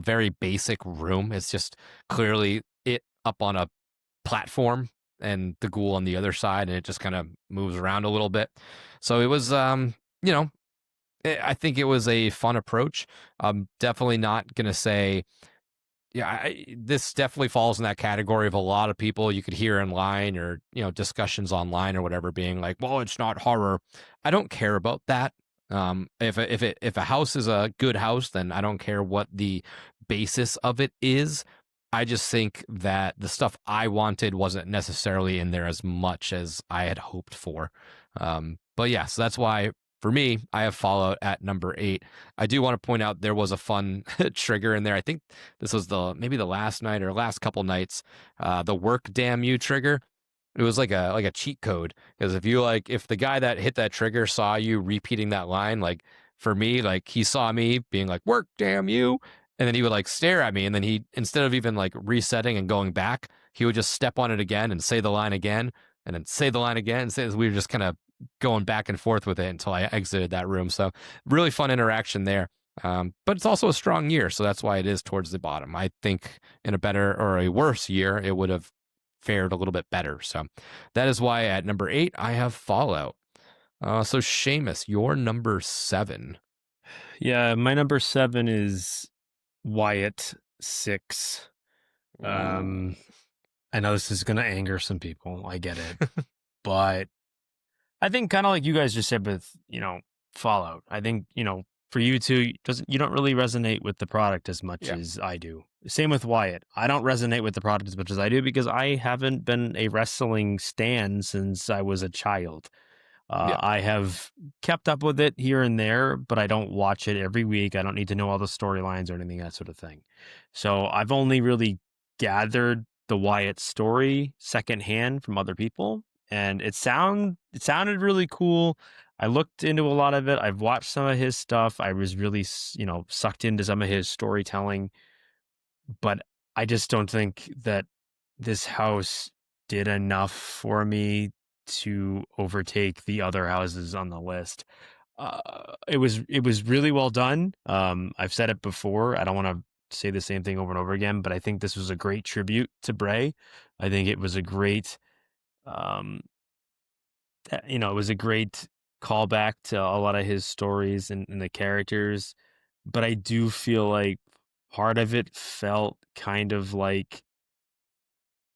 very basic room. It's just clearly it up on a platform and the ghoul on the other side, and it just kind of moves around a little bit. So it was, I think it was a fun approach. I'm definitely not going to say, this definitely falls in that category of a lot of people you could hear in line or, discussions online or whatever being like, well, it's not horror. I don't care about that. If a house is a good house, then I don't care what the basis of it is. I just think that the stuff I wanted wasn't necessarily in there as much as I had hoped for. But yeah, so that's why for me, I have Fallout at number 8. I do want to point out there was a fun trigger in there. I think this was maybe the last night or last couple nights. The work damn you trigger. It was like a cheat code, because if the guy that hit that trigger saw you repeating that line, like for me, like he saw me being like work damn you, and then he would like stare at me, and then he, instead of even like resetting and going back, he would just step on it again and say the line again, and then say the line again, and we were just kind of going back and forth with it until I exited that room. So really fun interaction there. But it's also a strong year, so that's why it is towards the bottom. I think in a better or a worse year, it would have fared a little bit better. So that is why at number 8, I have Fallout. So Seamus, your number 7. Yeah, my number 7 is Wyatt 6. I know this is going to anger some people. I get it. But I think kind of like you guys just said with, Fallout. I think, for you two, you don't really resonate with the product as much as I do. Same with Wyatt. I don't resonate with the product as much as I do because I haven't been a wrestling stan since I was a child. I have kept up with it here and there, but I don't watch it every week. I don't need to know all the storylines or anything, that sort of thing. So I've only really gathered the Wyatt story secondhand from other people, and it sounded really cool. I looked into a lot of it. I've watched some of his stuff. I was really, sucked into some of his storytelling, but I just don't think that this house did enough for me to overtake the other houses on the list. It was really well done. I've said it before. I don't want to say the same thing over and over again, but I think this was a great tribute to Bray. I think it was a great, it was a great callback to a lot of his stories and the characters. But I do feel like part of it felt kind of like,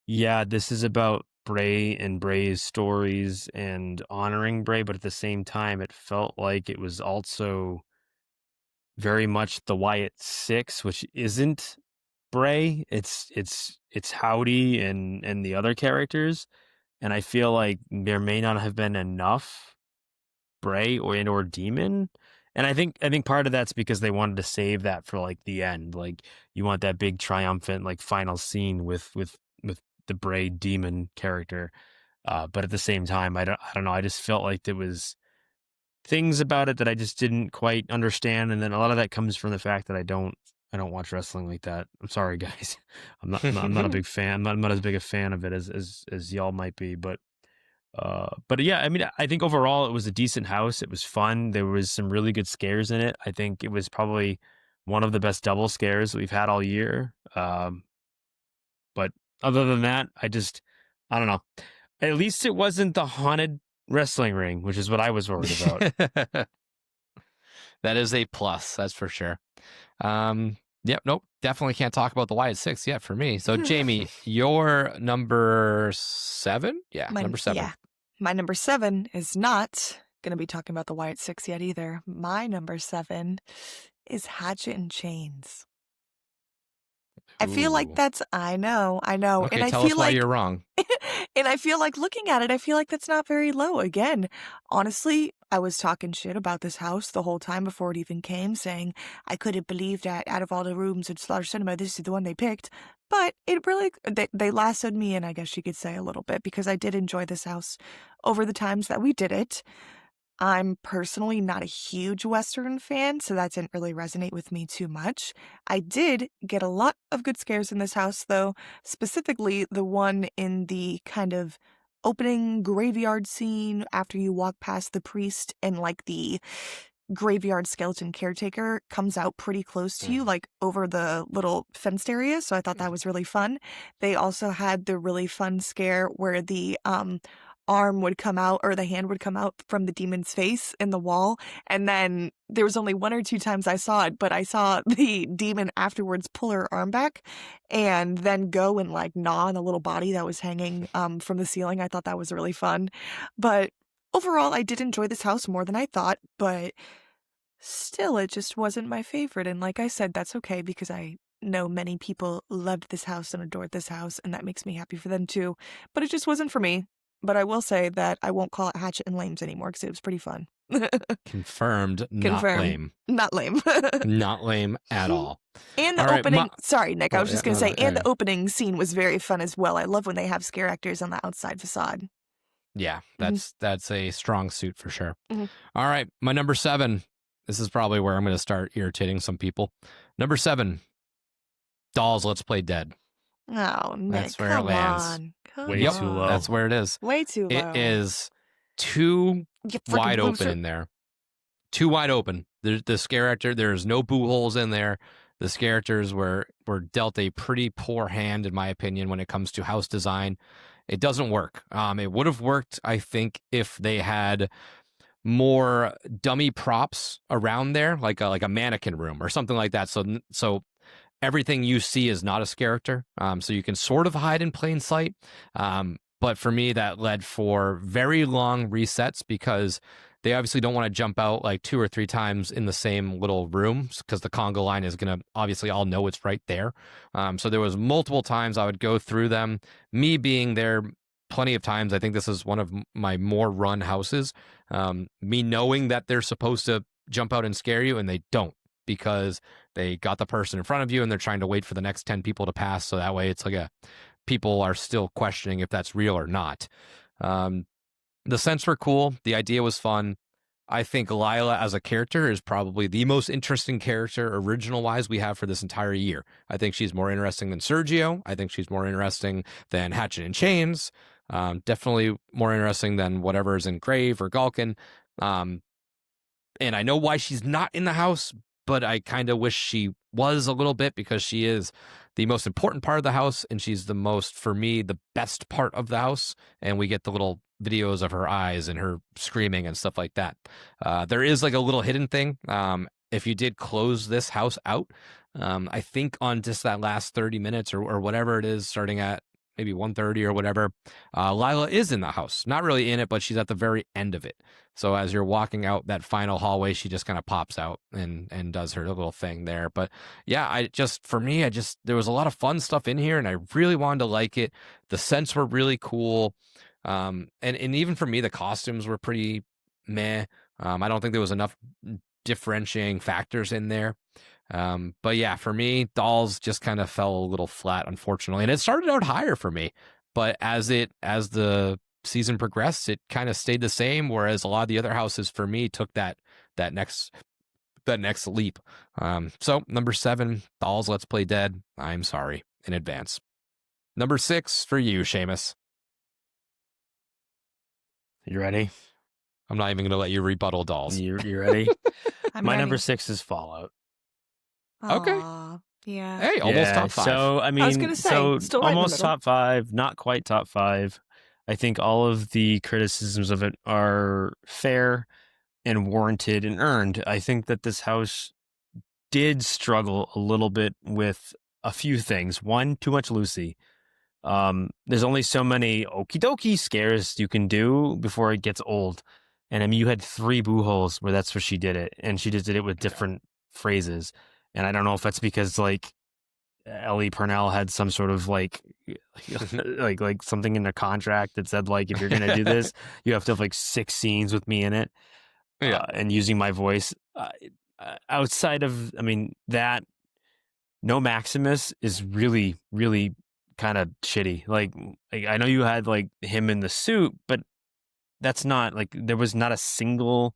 yeah, this is about Bray and Bray's stories and honoring Bray, but at the same time, it felt like it was also very much the Wyatt 6, which isn't Bray. It's Howdy and the other characters, and I feel like there may not have been enough Bray or Demon. And I think part of that's because they wanted to save that for like the end. Like you want that big triumphant like final scene with the Bray Demon character. But at the same time, I don't know. I just felt like there was things about it that I just didn't quite understand, and then a lot of that comes from the fact that I don't watch wrestling like that. I'm sorry, guys. I'm not a big fan. I'm not as big a fan of it as y'all might be, but yeah, I mean, I think overall it was a decent house. It was fun. There was some really good scares in it. I think it was probably one of the best double scares that we've had all year. But other than that, I don't know. At least it wasn't the haunted wrestling ring, which is what I was worried about. That is a plus, that's for sure. Yep, nope, definitely can't talk about the Wyatt 6 yet for me. So, Jamie, your number 7? Yeah, number 7. Yeah, my number 7 is not going to be talking about the Wyatt 6 yet either. My number 7 is Hatchet and Chains. I feel like I know. Okay, and I tell feel us why like you're wrong. And I feel like looking at it, I feel like that's not very low. Again, honestly, I was talking shit about this house the whole time before it even came, saying I couldn't believe that out of all the rooms at Slaughter Cinema, this is the one they picked. But it really, they lasted me in, I guess you could say, a little bit, because I did enjoy this house over the times that we did it. I'm personally not a huge Western fan, so that didn't really resonate with me too much. I did get a lot of good scares in this house, though, specifically the one in the kind of opening graveyard scene after you walk past the priest and like the graveyard skeleton caretaker comes out pretty close to you, like over the little fenced area. So I thought that was really fun. They also had the really fun scare where the arm would come out, or the hand would come out from the demon's face in the wall, and then there was only 1 or 2 times I saw it, but I saw the demon afterwards pull her arm back and then go and like gnaw on a little body that was hanging from the ceiling. I thought that was really fun. But overall, I did enjoy this house more than I thought, but still, it just wasn't my favorite. And like I said, that's okay, because I know many people loved this house and adored this house, and that makes me happy for them too. But it just wasn't for me. But I will say that I won't call it Hatchet and Lames anymore, because it was pretty fun. Confirmed, not lame. Not lame. Not lame at all. And the All right, opening, sorry, Nick, I was just going to say, and okay. the opening scene was very fun as well. I love when they have scare actors on the outside facade. Yeah, that's a strong suit for sure. Mhm. All right, my number 7. This is probably where I'm going to start irritating some people. Number 7, Dolls Let's Play Dead. Oh, Nick, That's where it lands. on. Come Way on. too low. That's where it is. Way too low. It is too You freaking wide open loser. in there. Too wide open. This character, there's no boo holes in there. This characters were dealt a pretty poor hand, in my opinion, when it comes to house design. It doesn't work. It would have worked, I think, if they had more dummy props around there, like a mannequin room or something like that. So everything you see is not a character. So you can sort of hide in plain sight. But for me, that led for very long resets because they obviously don't want to jump out like 2 or 3 times in the same little room because the conga line is going to obviously all know it's right there. So there was multiple times I would go through them, me being there plenty of times. I think this is one of my more run houses. Me knowing that they're supposed to jump out and scare you and they don't because they got the person in front of you and they're trying to wait for the next 10 people to pass. So that way it's like people are still questioning if that's real or not. The scents were cool. The idea was fun. I think Lila as a character is probably the most interesting character original wise we have for this entire year. I think she's more interesting than Sergio. I think she's more interesting than Hatchet and Chains. Definitely more interesting than whatever is in Grave or Galkin. And I know why she's not in the house, but I kind of wish she was a little bit because she is the most important part of the house and she's the most, for me, the best part of the house. And we get the little videos of her eyes and her screaming and stuff like that. There is like a little hidden thing. If you did close this house out, I think on just that last 30 minutes or whatever it is, starting at maybe 1:30 or whatever, Lila is in the house. Not really in it, but she's at the very end of it. So as you're walking out that final hallway, she just kind of pops out and does her little thing there. But yeah, for me, there was a lot of fun stuff in here and I really wanted to like it. The scents were really cool. And even for me, the costumes were pretty meh. I don't think there was enough differentiating factors in there. But yeah, for me, Dolls just kind of fell a little flat, unfortunately. And it started out higher for me, but as the season progressed, it kind of stayed the same. Whereas a lot of the other houses for me took that next leap. So number 7, Dolls, Let's Play Dead. I'm sorry in advance. Number 6 for you, Seamus. You ready? I'm not even going to let you rebuttal Dolls. You ready? I'm My ready. number 6 is Fallout. Okay. Aw, yeah. Hey, almost top 5. So I mean, I was gonna say, still right in the almost middle. top 5, not quite top 5. I think all of the criticisms of it are fair and warranted and earned. I think that this house did struggle a little bit with a few things. One, too much Lucy. There's only so many okie dokie scares you can do before it gets old. And I mean, you had 3 boo holes where that's where she did it, and she just did it with different phrases. And I don't know if that's because like Ellie Purnell had some sort of like something in a contract that said like, if you're gonna do this, you have to have like 6 scenes with me in it, and using my voice. Outside of, I mean, that no Maximus is really, really kind of shitty. Like I know you had like him in the suit, but that's not like, there was not a single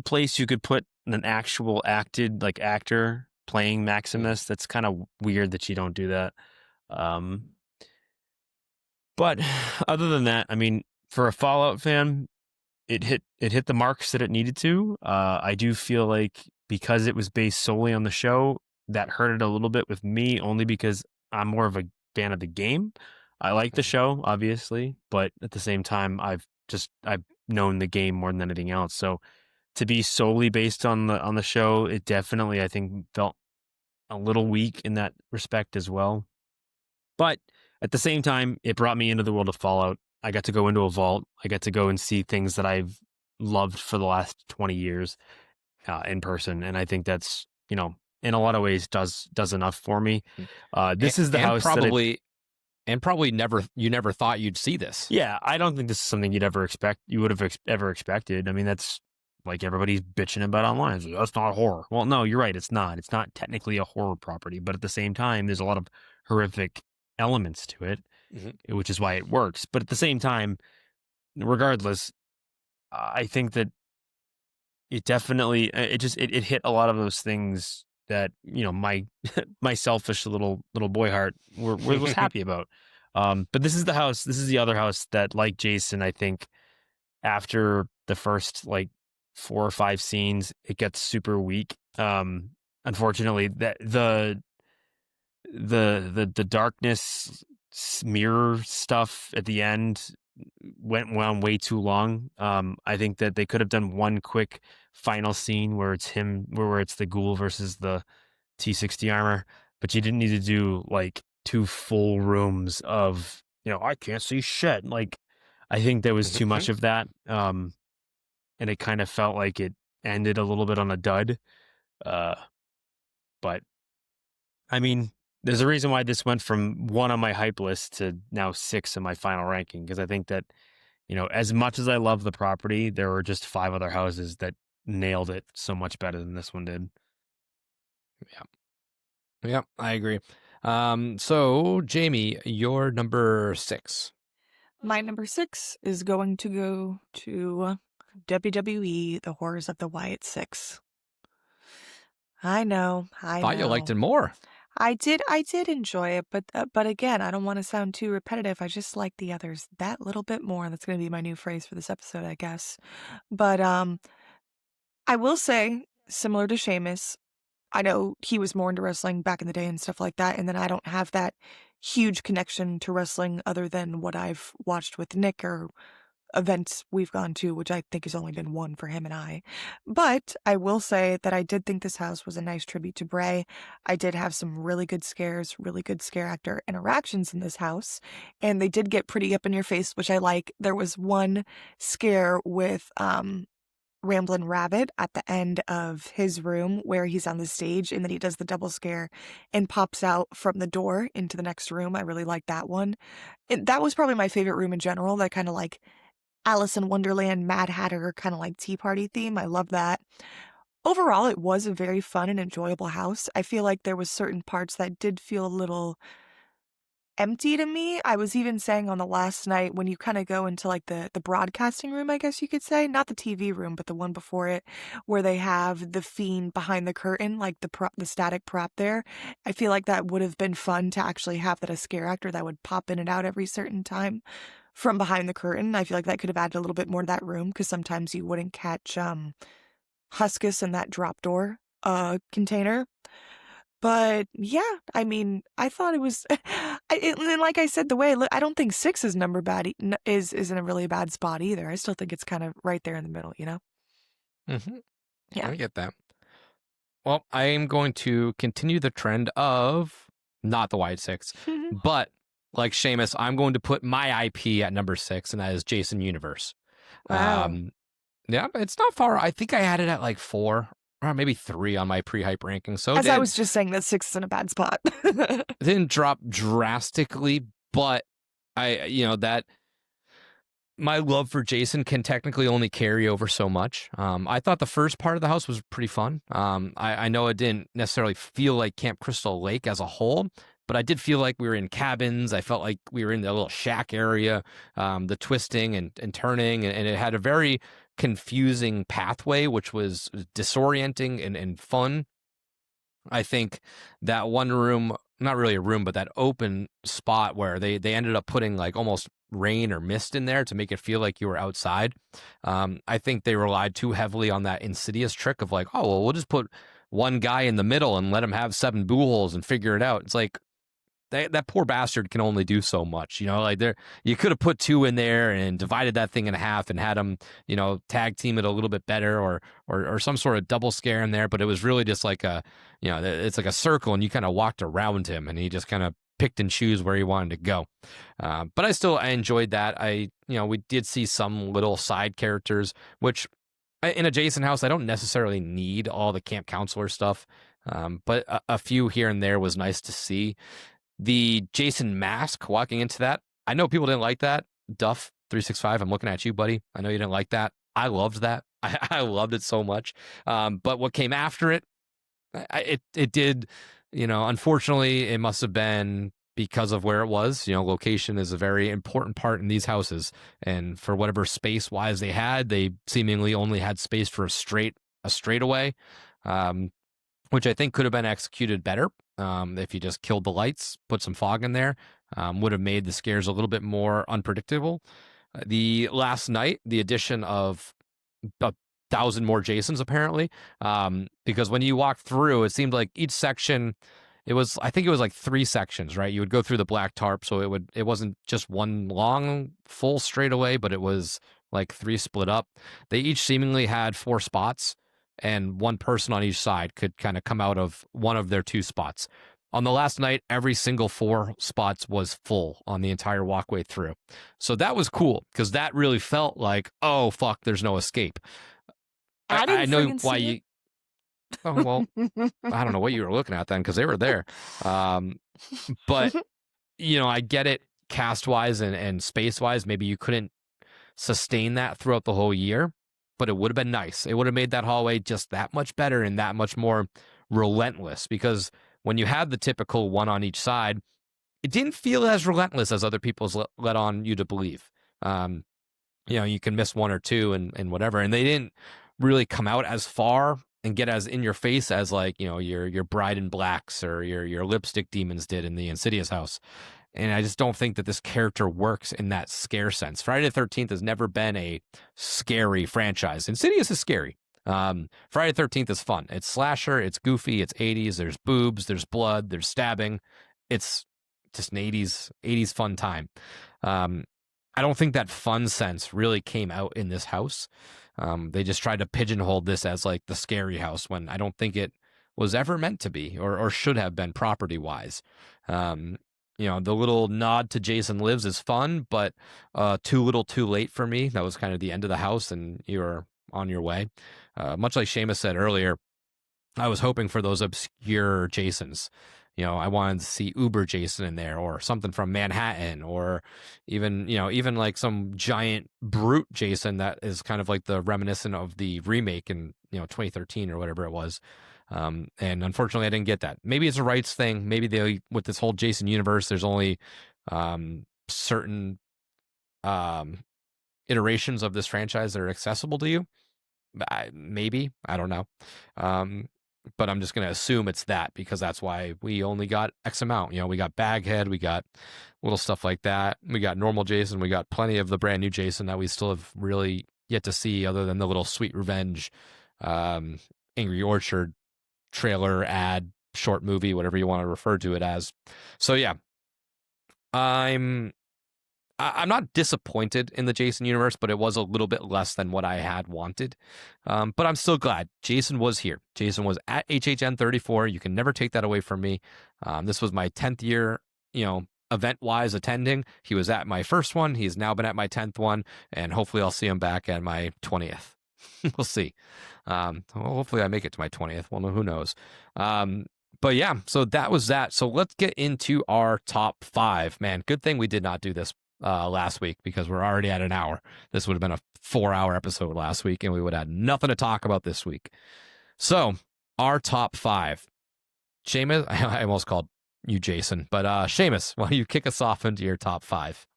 place you could put an actual acted like actor playing Maximus. That's kind of weird that you don't do that. But other than that, I mean, for a Fallout fan, it hit the marks that it needed to. I do feel like because it was based solely on the show, that hurt it a little bit with me, only because I'm more of a fan of the game. I like the show, obviously, but at the same time, I've known the game more than anything else. So to be solely based on the show, it definitely, I think, felt a little weak in that respect as well. But at the same time, it brought me into the world of Fallout. I got to go into a vault. I got to go and see things that I've loved for the last 20 years in person. And I think that's, in a lot of ways does enough for me. This is the house probably you never thought you'd see this. Yeah, I don't think this is something you would have ever expected. I mean, that's like everybody's bitching about online. It's like, that's not horror. Well, no, you're right. It's not. It's not technically a horror property, but at the same time, there's a lot of horrific elements to it, which is why it works. But at the same time, regardless, I think that it definitely it hit a lot of those things that my selfish little boy heart was happy about. But this is the house. This is the other house that, like Jason, I think after the first like 4 or 5 scenes, it gets super weak. Unfortunately, that the darkness mirror stuff at the end went on way too long. I think that they could have done one quick final scene where it's where it's the ghoul versus the T60 armor, but you didn't need to do like 2 full rooms of, I can't see shit. Like, I think there was too much of that. And it kind of felt like it ended a little bit on a dud. But I mean, there's a reason why this went from 1 on my hype list to now 6 in my final ranking, because I think that, as much as I love the property, there were just 5 other houses that nailed it so much better than this one did. Yeah, I agree. So Jamie, your number 6. My number 6 is going to go to WWE: The Horrors of the Wyatt Six. I know. Thought you liked it more. I did enjoy it, but again, I don't want to sound too repetitive. I just like the others that little bit more. That's going to be my new phrase for this episode, I guess. But I will say, similar to Sheamus, I know he was more into wrestling back in the day and stuff like that, and then I don't have that huge connection to wrestling other than what I've watched with Nick or events we've gone to, which I think has only been one for him and I. But I will say that I did think this house was a nice tribute to Bray. I did have some really good scares, really good scare actor interactions in this house, and they did get pretty up in your face, which I like. There was one scare with Ramblin' Rabbit at the end of his room where he's on the stage and then he does the double scare and pops out from the door into the next room. I really like that one. And that was probably my favorite room in general. That kind of like Alice in Wonderland, Mad Hatter, kind of like Tea Party theme. I love that. Overall, it was a very fun and enjoyable house. I feel like there was certain parts that did feel a little empty to me. I was even saying on the last night when you kind of go into like the broadcasting room, I guess you could say, not the TV room, but the one before it, where they have the Fiend behind the curtain, like the static prop there. I feel like that would have been fun to actually have that a scare actor that would pop in and out every certain time from behind the curtain. I feel like that could have added a little bit more to that room because sometimes you wouldn't catch Huskus in that drop door container. But yeah, I mean, I thought it was, and like I said, the way I don't think 6's number is in a really bad spot either. I still think it's kind of right there in the middle, Mm-hmm. Yeah. I get that. Well, I am going to continue the trend of not the Wyatt Six, but like Sheamus, I'm going to put my IP at number 6, and that is Jason Universe. Wow. Yeah, it's not far. I think I had it at like 4 or maybe 3 on my pre-hype ranking. So As I was just saying, that 6 is in a bad spot. it didn't drop drastically, but that my love for Jason can technically only carry over so much. I thought the first part of the house was pretty fun. I know it didn't necessarily feel like Camp Crystal Lake as a whole, but I did feel like we were in cabins. I felt like we were in the little shack area, the twisting and turning, and it had a very confusing pathway, which was disorienting and fun. I think that one room, not really a room, but that open spot where they ended up putting like almost rain or mist in there to make it feel like you were outside. I think they relied too heavily on that Insidious trick of like, oh, well, we'll just put one guy in the middle and let him have 7 boo holes and figure it out. It's like, that poor bastard can only do so much, like you could have put 2 in there and divided that thing in half and had them, tag team it a little bit better or some sort of double scare in there. But it was really just like it's like a circle and you kind of walked around him and he just kind of picked and choose where he wanted to go. But I enjoyed that. We did see some little side characters, which in a Jason house, I don't necessarily need all the camp counselor stuff. But a few here and there was nice to see. The Jason mask walking into that, I know people didn't like that. Duff 365, I'm looking at you, buddy. I know you didn't like that. I loved that. I loved it so much. But what came after it, it did, unfortunately, it must have been because of where it was. Location is a very important part in these houses. And for whatever space wise they had, they seemingly only had space for a straightaway, which I think could have been executed better. If you just killed the lights, put some fog in there, would have made the scares a little bit more unpredictable. The last night, the addition of 1,000 more Jasons apparently, because when you walked through, it seemed like each section, I think it was like 3 sections, right? You would go through the black tarp, so it wasn't just one long full straightaway, but it was like 3 split up. They each seemingly had 4 spots, and one person on each side could kind of come out of one of their 2 spots. On the last night, every single 4 spots was full on the entire walkway through. So that was cool, because that really felt like, oh, fuck, there's no escape. I know why you. Oh, well, I don't know what you were looking at then, because they were there. But, I get it cast-wise and space-wise. Maybe you couldn't sustain that throughout the whole year, but it would have been nice. It would have made that hallway just that much better and that much more relentless, because when you had the typical one on each side, it didn't feel as relentless as other people's let on you to believe. You can miss 1 or 2 and whatever, and they didn't really come out as far and get as in your face as like, your Bride in Blacks or your Lipstick Demons did in the Insidious house. And I just don't think that this character works in that scare sense. Friday the 13th has never been a scary franchise. Insidious is scary. Friday the 13th is fun. It's slasher, it's goofy, it's 80s, there's boobs, there's blood, there's stabbing. It's just an 80s fun time. I don't think that fun sense really came out in this house. They just tried to pigeonhole this as like the scary house, when I don't think it was ever meant to be or should have been property wise. The little nod to Jason Lives is fun, but too little too late for me. That was kind of the end of the house and you're on your way. Much like Seamus said earlier, I was hoping for those obscure Jasons. I wanted to see Uber Jason in there, or something from Manhattan, or even like some giant brute Jason that is kind of like the reminiscent of the remake in 2013 or whatever it was. And unfortunately I didn't get that. Maybe it's a rights thing. Maybe with this whole Jason universe, there's only certain iterations of this franchise that are accessible to you. Maybe, I don't know. But I'm just going to assume it's that, because that's why we only got X amount. We got Baghead, we got little stuff like that. We got normal Jason, we got plenty of the brand new Jason that we still have really yet to see, other than the little Sweet Revenge, Angry Orchard trailer, ad, short movie, whatever you want to refer to it as. So yeah, I'm not disappointed in the Jason universe, but it was a little bit less than what I had wanted. But I'm still glad Jason was here. Jason was at HHN34. You can never take that away from me. This was my 10th year, event-wise attending. He was at my first one. He's now been at my 10th one, and hopefully I'll see him back at my 20th. We'll see. Hopefully I make it to my 20th. Well, who knows? But yeah, so that was that. So let's get into our top 5. Man, good thing we did not do this last week, because we're already at an hour. This would have been a 4-hour episode last week, and we would have nothing to talk about this week. So our top 5. Seamus, I almost called you Jason, but Seamus, why don't you kick us off into your top 5?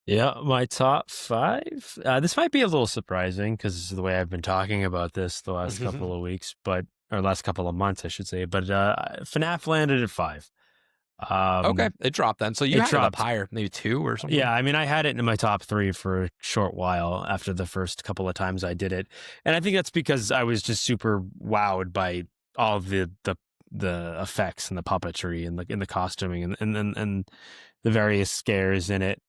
Yeah, my top 5. This might be a little surprising, because this is the way I've been talking about this the last couple of weeks, or last couple of months, I should say. But FNAF landed at 5. Okay, it dropped then. So you had it up higher, maybe 2 or something? Yeah, I mean, I had it in my top 3 for a short while after the first couple of times I did it. And I think that's because I was just super wowed by all of the effects and the puppetry and the costuming and the various scares in it.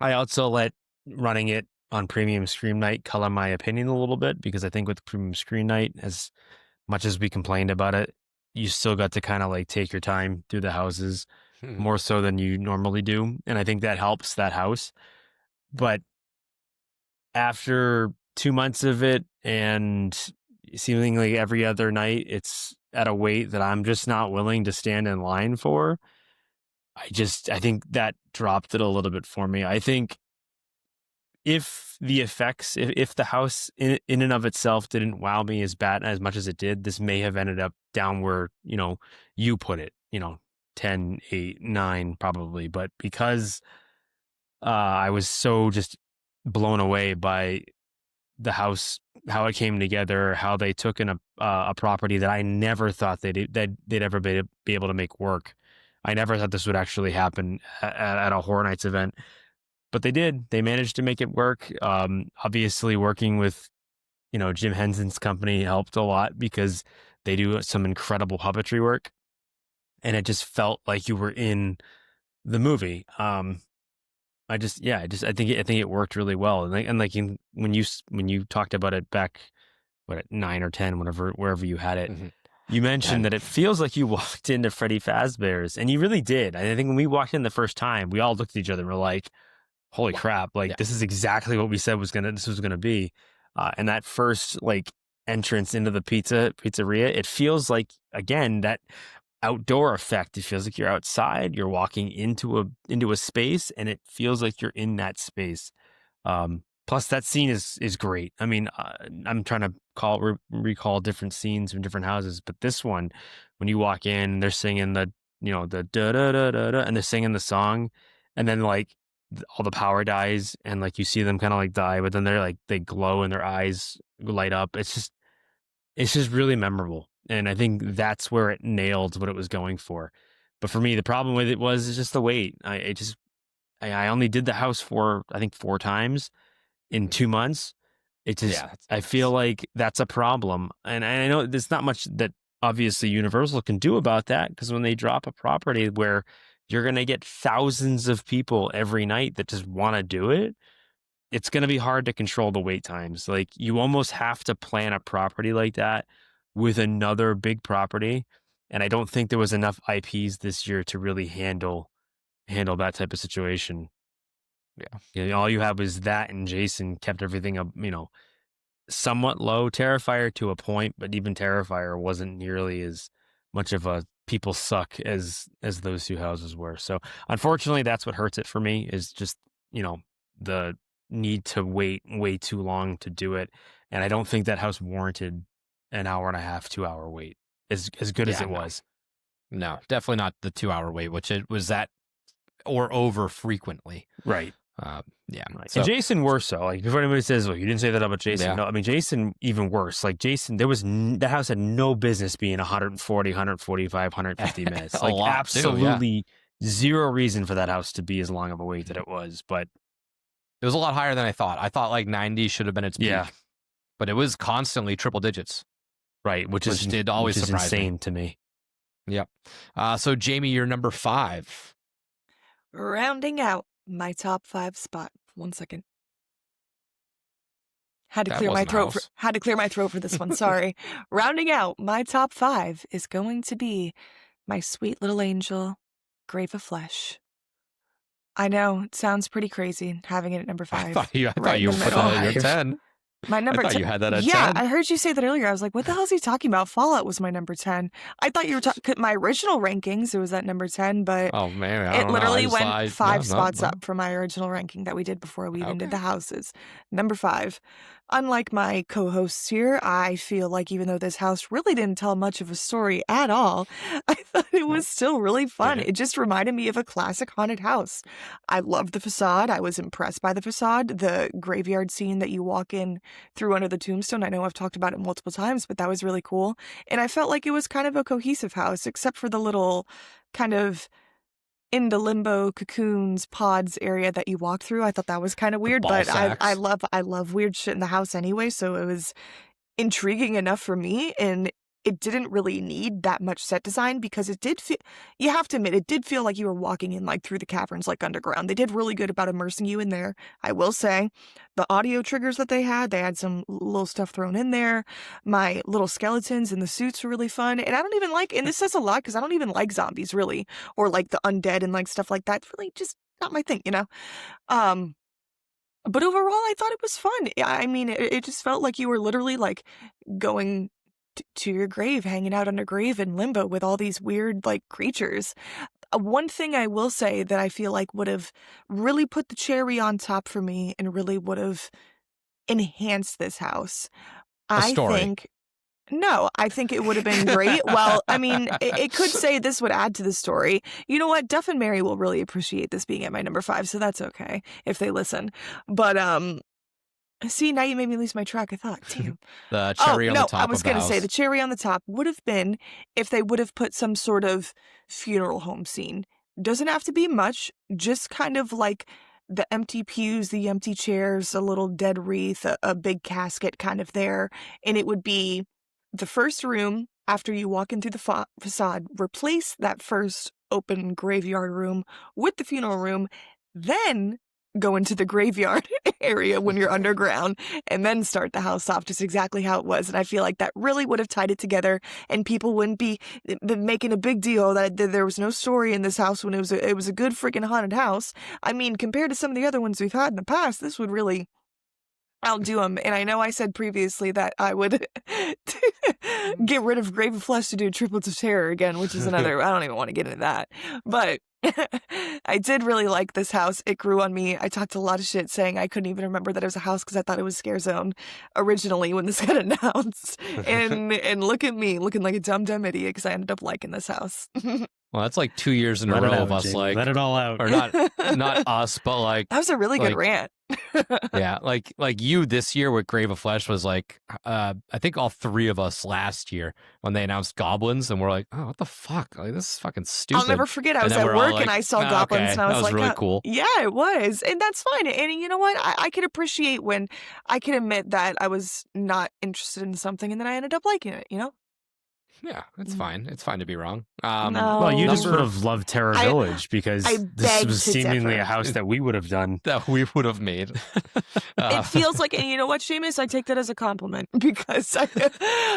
I also let running it on Premium Screen Night color my opinion a little bit, because I think with Premium Screen Night, as much as we complained about it, you still got to kind of like take your time through the houses more so than you normally do. And I think that helps that house. But after 2 months of it, and seemingly every other night, it's at a weight that I'm just not willing to stand in line for. I think that dropped it a little bit for me. I think if the effects, if the house in and of itself didn't wow me as much as it did, this may have ended up down where, you put it, 10, 8, 9 probably. But because I was so just blown away by the house, how it came together, how they took in a property that I never thought they'd ever be able to make work. I never thought this would actually happen at a Horror Nights event. but they did. They managed to make it work. Obviously, working with Jim Henson's company helped a lot because they do some incredible puppetry work, and it just felt like you were in the movie. I think it worked really well, when you talked about it back, at 9 or 10, wherever you had it, you mentioned that it feels like you walked into Freddy Fazbear's, and you really did. I think when we walked in the first time, we all looked at each other and were like, "Holy crap! This is exactly what we said this was gonna be." And that first entrance into the pizzeria, it feels like, again, that outdoor effect. It feels like you're outside, you're walking into a space, and it feels like you're in that space. Plus that scene is great. I mean, I'm trying to recall different scenes from different houses, but this one, when you walk in, they're singing the the da da da da da, and they're singing the song, and then all the power dies, and you see them kind of die, but then they glow and their eyes light up. It's just really memorable. And I think that's where it nailed what it was going for. But for me, the problem with it is just the wait. I only did the house I think 4 times in 2 months. I feel like that's a problem. And I know there's not much that obviously Universal can do about that, because when they drop a property where you're going to get thousands of people every night that just want to do it, it's going to be hard to control the wait times. You almost have to plan a property like that with another big property. And I don't think there was enough IPs this year to really handle that type of situation. Yeah. All you have was that, and Jason kept everything up, somewhat low. Terrifier to a point, but even Terrifier wasn't nearly as much of a people suck as those 2 houses were. So unfortunately, that's what hurts it for me, is just, the need to wait way too long to do it. And I don't think that house warranted an hour and a half, 2-hour wait as good as it was. No, definitely not the 2-hour wait, which it was that or over frequently. Right. Yeah. Right. So, and Jason worse so. Before anybody says, "Well, you didn't say that about Jason." Yeah. No, I mean Jason even worse. Jason, that house had no business being 140, 145, 150 minutes. A lot, absolutely zero reason for that house to be as long of a wait that it was. But it was a lot higher than I thought. I thought 90 should have been its peak. Yeah. But it was constantly triple digits. Right, which did always surprise insane to me. Yep. So Jamie, you're number 5. Rounding out my top 5 spot. 1 second. Had to clear my throat for this one. Sorry. Rounding out my top 5 is going to be my sweet little angel, Grave of Flesh. I know it sounds pretty crazy having it at number 5. I thought you put that at your 10. My number 10. You had that at 10. Yeah, I heard you say that earlier. I was like, what the hell is he talking about? Fallout was my number 10. I thought you were talking my original rankings. It was at number 10, but oh man, it literally went 5 spots up from my original ranking that we did before we even did the houses. Number 5. Unlike my co-hosts here, I feel like even though this house really didn't tell much of a story at all, I thought it was still really fun. It just reminded me of a classic haunted house. I loved the facade. I was impressed by the facade. The graveyard scene that you walk in through under the tombstone. I know I've talked about it multiple times, but that was really cool. And I felt like it was kind of a cohesive house, except for the little kind of in the limbo cocoons pods area that you walk through. I thought that was kind of weird, but I love weird shit in the house anyway, so it was intriguing enough for me, and it didn't really need that much set design because it did feel, you have to admit, it did feel like you were walking in through the caverns underground. They did really good about immersing you in there. I will say the audio triggers that they had some little stuff thrown in there. My little skeletons in the suits were really fun. And I don't even and this says a lot because I don't even like zombies really, or the undead and stuff like that. It's really just not my thing, But overall, I thought it was fun. I mean, it just felt like you were literally going to your grave, hanging out under grave in limbo with all these weird creatures. One thing I will say that I feel like would have really put the cherry on top for me and really would have enhanced this house. I think it would have been great. Well, I mean, it could say this would add to the story. You know what? Duff and Mary will really appreciate this being at my number 5, so that's okay if they listen. But see, now you made me lose my track of thought. Damn. The cherry on the top. I was going to say the cherry on the top would have been if they would have put some sort of funeral home scene. Doesn't have to be much, just kind of the empty pews, the empty chairs, a little dead wreath, a big casket kind of there. And it would be the first room after you walk in through the facade, replace that first open graveyard room with the funeral room, then go into the graveyard area when you're underground, and then start the house off just exactly how it was. And I feel like that really would have tied it together, and people wouldn't be making a big deal that there was no story in this house when it was a good freaking haunted house. I mean, compared to some of the other ones we've had in the past, this would really outdo them. And I know I said previously that I would get rid of Grave of Flesh to do Triplets of Terror again, which is another, I don't even want to get into that. But I did really like this house. It grew on me. I talked a lot of shit saying I couldn't even remember that it was a house because I thought it was Scare Zone originally when this got announced. And look at me looking like a dumb idiot because I ended up liking this house. Well, that's like 2 years in a Let it row out, of us Jamie. like, Let it all out. or not us, but like, That was a really good rant. yeah, like you this year with Grave of Flesh was like, I think all 3 of us last year when they announced goblins, and we're like, oh, what the fuck? Like, this is fucking stupid. I'll never forget. I was then at we're all work like, and I saw "Ah, goblins, okay, and I was that was like, really "Oh, cool." yeah, it was," and that's fine. And you know what? I can appreciate when I can admit that I was not interested in something, and then I ended up liking it. You know? Yeah, it's fine. It's fine to be wrong. No. Well, you just number- would have loved Terror I- Village because I this beg was to seemingly differ. a house that we would have done. that we would have made. It feels like, and you know what, Seamus? I take that as a compliment because I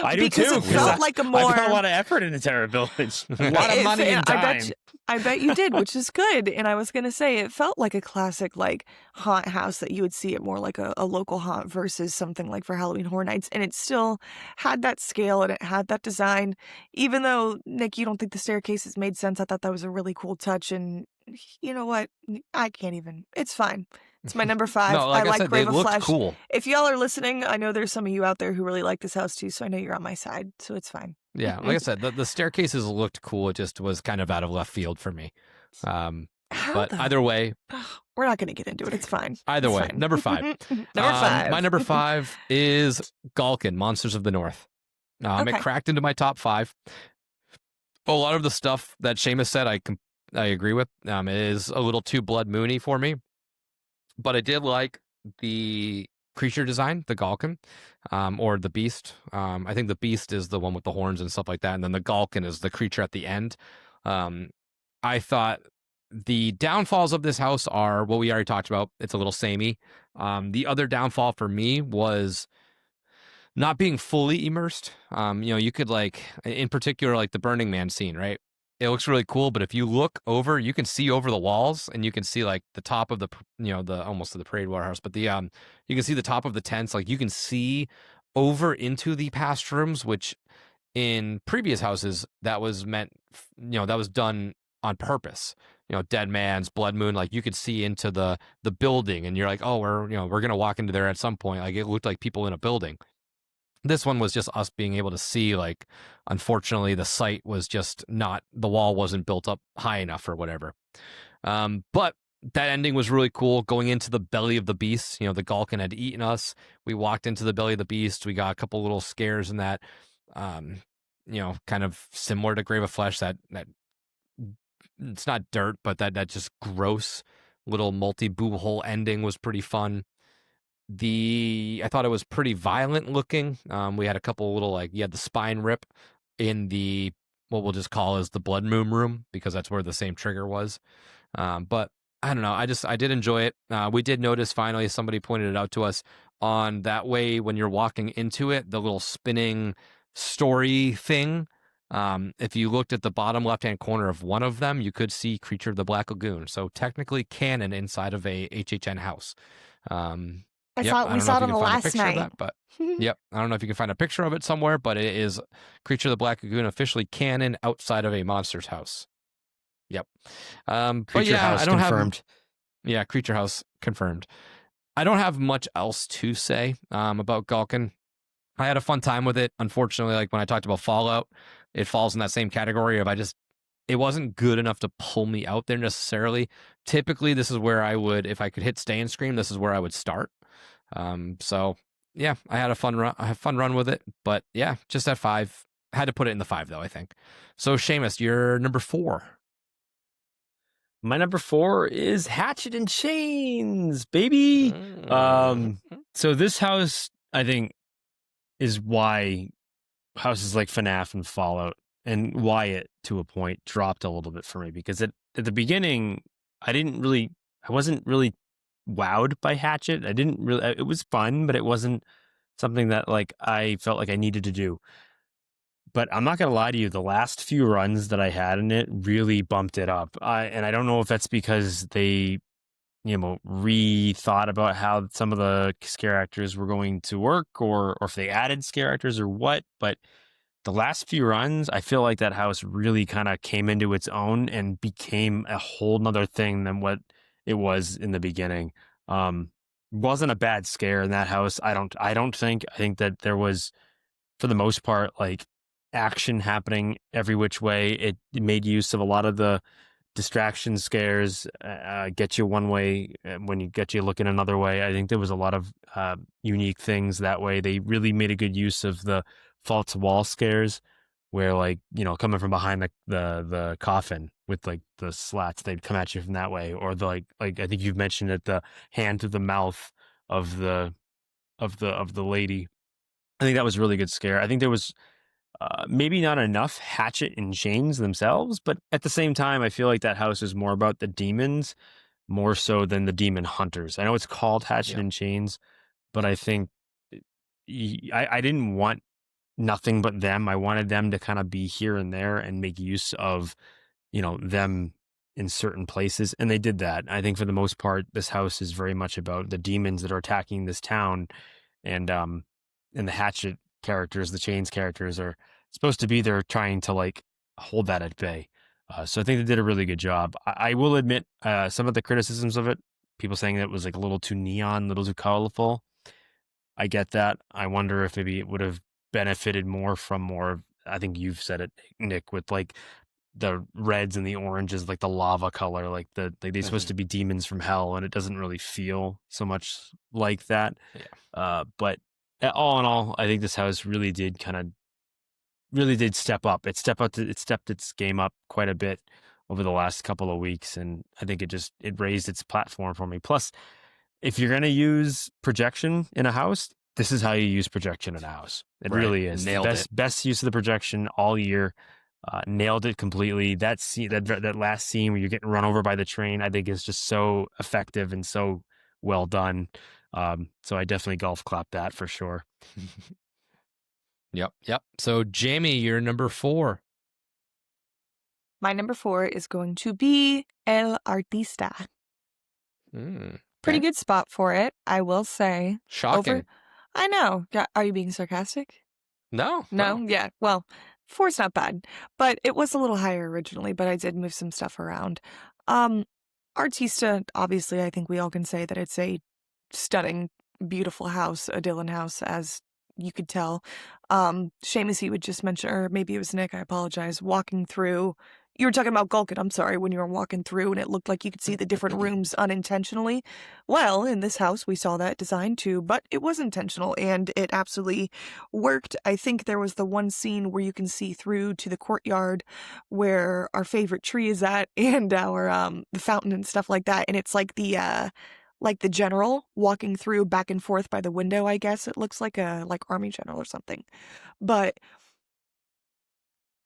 I do because too. it felt like a more. I put a lot of effort into Terror Village. A lot of If- money and time. I bet you did, which is good. And I was gonna say it felt like a classic like haunt house that you would see at more like a local haunt versus something like for Halloween Horror Nights. And it still had that scale and it had that design. Even though, Nick, you don't think the staircases made sense, I thought that was a really cool touch. And you know what? I can't even. It's fine. It's my number 5. No, like I like said, they Grave of looked Flesh. cool. If y'all are listening, I know there's some of you out there who really like this house too, so I know you're on my side, so it's fine. Yeah, like I said, the staircases looked cool. It just was kind of out of left field for me. How But the- either way, We're not going to get into it. It's fine. either It's way, fine. number 5. Number 5. My number 5 is Galkin, Monsters of the North. Okay. It cracked into my top 5. A lot of the stuff that Seamus said, I agree with. It is a little too Blood Moony for me, but I did like the creature design, the Galkin, or the Beast. I think the Beast is the one with the horns and stuff like that, and then the Galkin is the creature at the end. I thought the downfalls of this house are what we already talked about. It's a little samey. The other downfall for me was not being fully immersed. You could like, in particular, like the Burning Man scene, right? It looks really cool, but if you look over, you can see over the walls, and you can see like the top of the, the almost to the parade warehouse, but the you can see the top of the tents. Like you can see over into the past rooms, which in previous houses that was meant, that was done on purpose. Dead Man's, Blood Moon, like you could see into the building, and you're like, oh, we're gonna walk into there at some point. Like it looked like people in a building. This one was just us being able to see, like, unfortunately, the site was just not, the wall wasn't built up high enough or whatever. But that ending was really cool. Going into the belly of the beast, the Galkin had eaten us. We walked into the belly of the beast. We got a couple little scares in that, kind of similar to Grave of Flesh, that it's not dirt, but that just gross little multi-boo hole ending was pretty fun. I thought it was pretty violent looking. We had a couple little, you had the spine rip in the, what we'll just call as the Blood Moon room, because that's where the same trigger was. But I don't know. I did enjoy it. We did notice finally, somebody pointed it out to us on that way when you're walking into it, the little spinning story thing. If you looked at the bottom left-hand corner of one of them, you could see Creature of the Black Lagoon. So technically canon inside of a HHN house. I Yep, thought I we don't know saw if it you on the can find a last picture of night. that, but yep, I don't know if you can find a picture of it somewhere, but it is Creature of the Black Lagoon officially canon outside of a monster's house. Yep. But Creature yeah, House I don't confirmed. Yeah, Creature House confirmed. I don't have much else to say about Galkin. I had a fun time with it. Unfortunately, like when I talked about Fallout, it falls in that same category of it wasn't good enough to pull me out there necessarily. Typically, this is where I would, if I could hit Stay and Scream, this is where I would start. So yeah, I had a fun run with it, but yeah, just at 5. Had to put it in the 5 though, I think. So Seamus, you're number 4. My number 4 is Hatchet and Chains, baby. So this house, I think, is why houses like FNAF and Fallout and Wyatt, to a point, dropped a little bit for me, because at the beginning, I wasn't really wowed by Hatchet. It was fun, but it wasn't something that like I felt like I needed to do. But I'm not gonna lie to you, the last few runs that I had in it really bumped it up. And I don't know if that's because they, rethought about how some of the scare actors were going to work, or if they added scare actors or what. But the last few runs, I feel like that house really kind of came into its own and became a whole nother thing than what it was in the beginning. Wasn't a bad scare in that house. I think that there was, for the most part, like action happening every which way. It made use of a lot of the distraction scares, get you one way when you get you looking another way. I think there was a lot of unique things that way. They really made a good use of the false wall scares, where, like, coming from behind the coffin with like the slats, they'd come at you from that way, or the like I think you've mentioned it, the hand to the mouth of the lady. I think that was a really good scare. I think there was maybe not enough Hatchet and Chains themselves, but at the same time, I feel like that house is more about the demons more so than the demon hunters. I know it's called Hatchet and Chains, but I think I didn't want nothing but them. I wanted them to kind of be here and there and make use of, them in certain places. And they did that. I think for the most part, this house is very much about the demons that are attacking this town. And the Hatchet characters, the Chains characters, are supposed to be there trying to like hold that at bay. So I think they did a really good job. I will admit some of the criticisms of it, people saying that it was like a little too neon, a little too colorful. I get that. I wonder if maybe it would have benefited more from more, I think you've said it, Nick, with like the reds and the oranges, like the lava color, like they're supposed to be demons from hell, and it doesn't really feel so much like that. But all in all, I think this house really did step up. It stepped its game up quite a bit over the last couple of weeks, and I think it raised its platform for me. Plus, if you're gonna use projection in a house, this is how you use projection in a house. It really is. Nailed it. Best use of the projection all year. Nailed it completely. That scene, that last scene where you're getting run over by the train, I think is just so effective and so well done. So I definitely golf clap that for sure. Yep. So Jamie, you're number 4. My number 4 is going to be El Artista. Pretty good spot for it, I will say. Shocking. I know. Are you being sarcastic? No. Yeah. Well, 4's not bad, but it was a little higher originally, but I did move some stuff around. Artista, obviously, I think we all can say that it's a stunning, beautiful house, a Dylan house, as you could tell. Seamus, he would just mention, or maybe it was Nick, I apologize, walking through. You were talking about Gulkin, I'm sorry, when you were walking through and it looked like you could see the different rooms unintentionally. Well, in this house, we saw that design too, but it was intentional and it absolutely worked. I think there was the one scene where you can see through to the courtyard where our favorite tree is at, and our the fountain and stuff like that. And it's like the general walking through back and forth by the window, I guess. It looks like a army general or something. But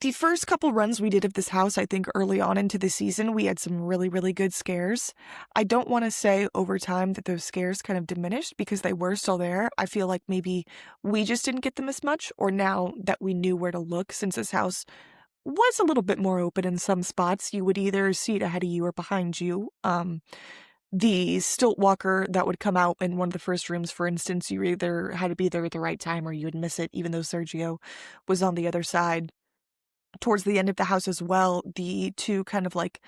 the first couple runs we did of this house, I think early on into the season, we had some really, really good scares. I don't want to say over time that those scares kind of diminished, because they were still there. I feel like maybe we just didn't get them as much, or now that we knew where to look, since this house was a little bit more open in some spots, you would either see it ahead of you or behind you. The stilt walker that would come out in one of the first rooms, for instance, you either had to be there at the right time or you would miss it, even though Sergio was on the other side. Towards the end of the house as well, the two kind of like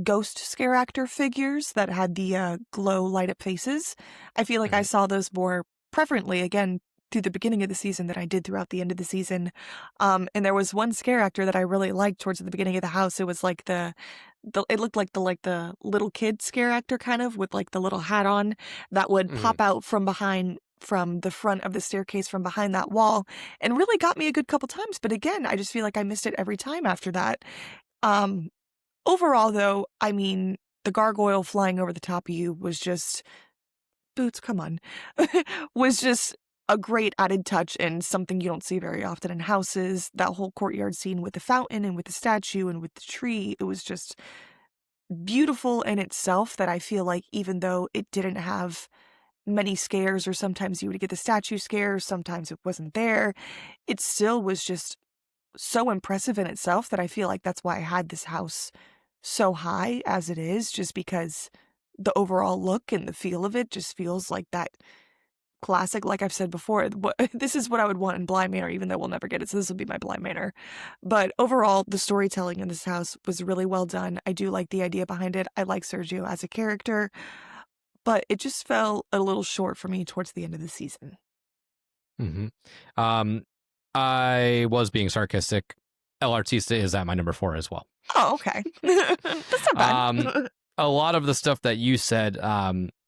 ghost scare actor figures that had the glow light up faces, I feel like I saw those more preferently again through the beginning of the season than I did throughout the end of the season. And there was one scare actor that I really liked towards the beginning of the house. It was like it looked like the little kid scare actor, kind of with like the little hat on, that would pop out from the front of the staircase from behind that wall, and really got me a good couple times. But again, I just feel like I missed it every time after that. Overall, though, I mean, the gargoyle flying over the top of you was just Boots, come on, was just a great added touch and something you don't see very often in houses. That whole courtyard scene with the fountain and with the statue and with the tree, it was just beautiful in itself, that I feel like even though it didn't have many scares, or sometimes you would get the statue scare, sometimes it wasn't there, it still was just so impressive in itself that I feel like that's why I had this house so high as it is, just because the overall look and the feel of it just feels like that classic. Like I've said before, this is what I would want in Bly Manor, even though we'll never get it, so this will be my Bly Manor. But overall, the storytelling in this house was really well done. I do like the idea behind it. I like Sergio as a character, but it just fell a little short for me towards the end of the season. Mm-hmm. I was being sarcastic. El Artista is at my number 4 as well. Oh, okay. That's not bad. A lot of the stuff that you said,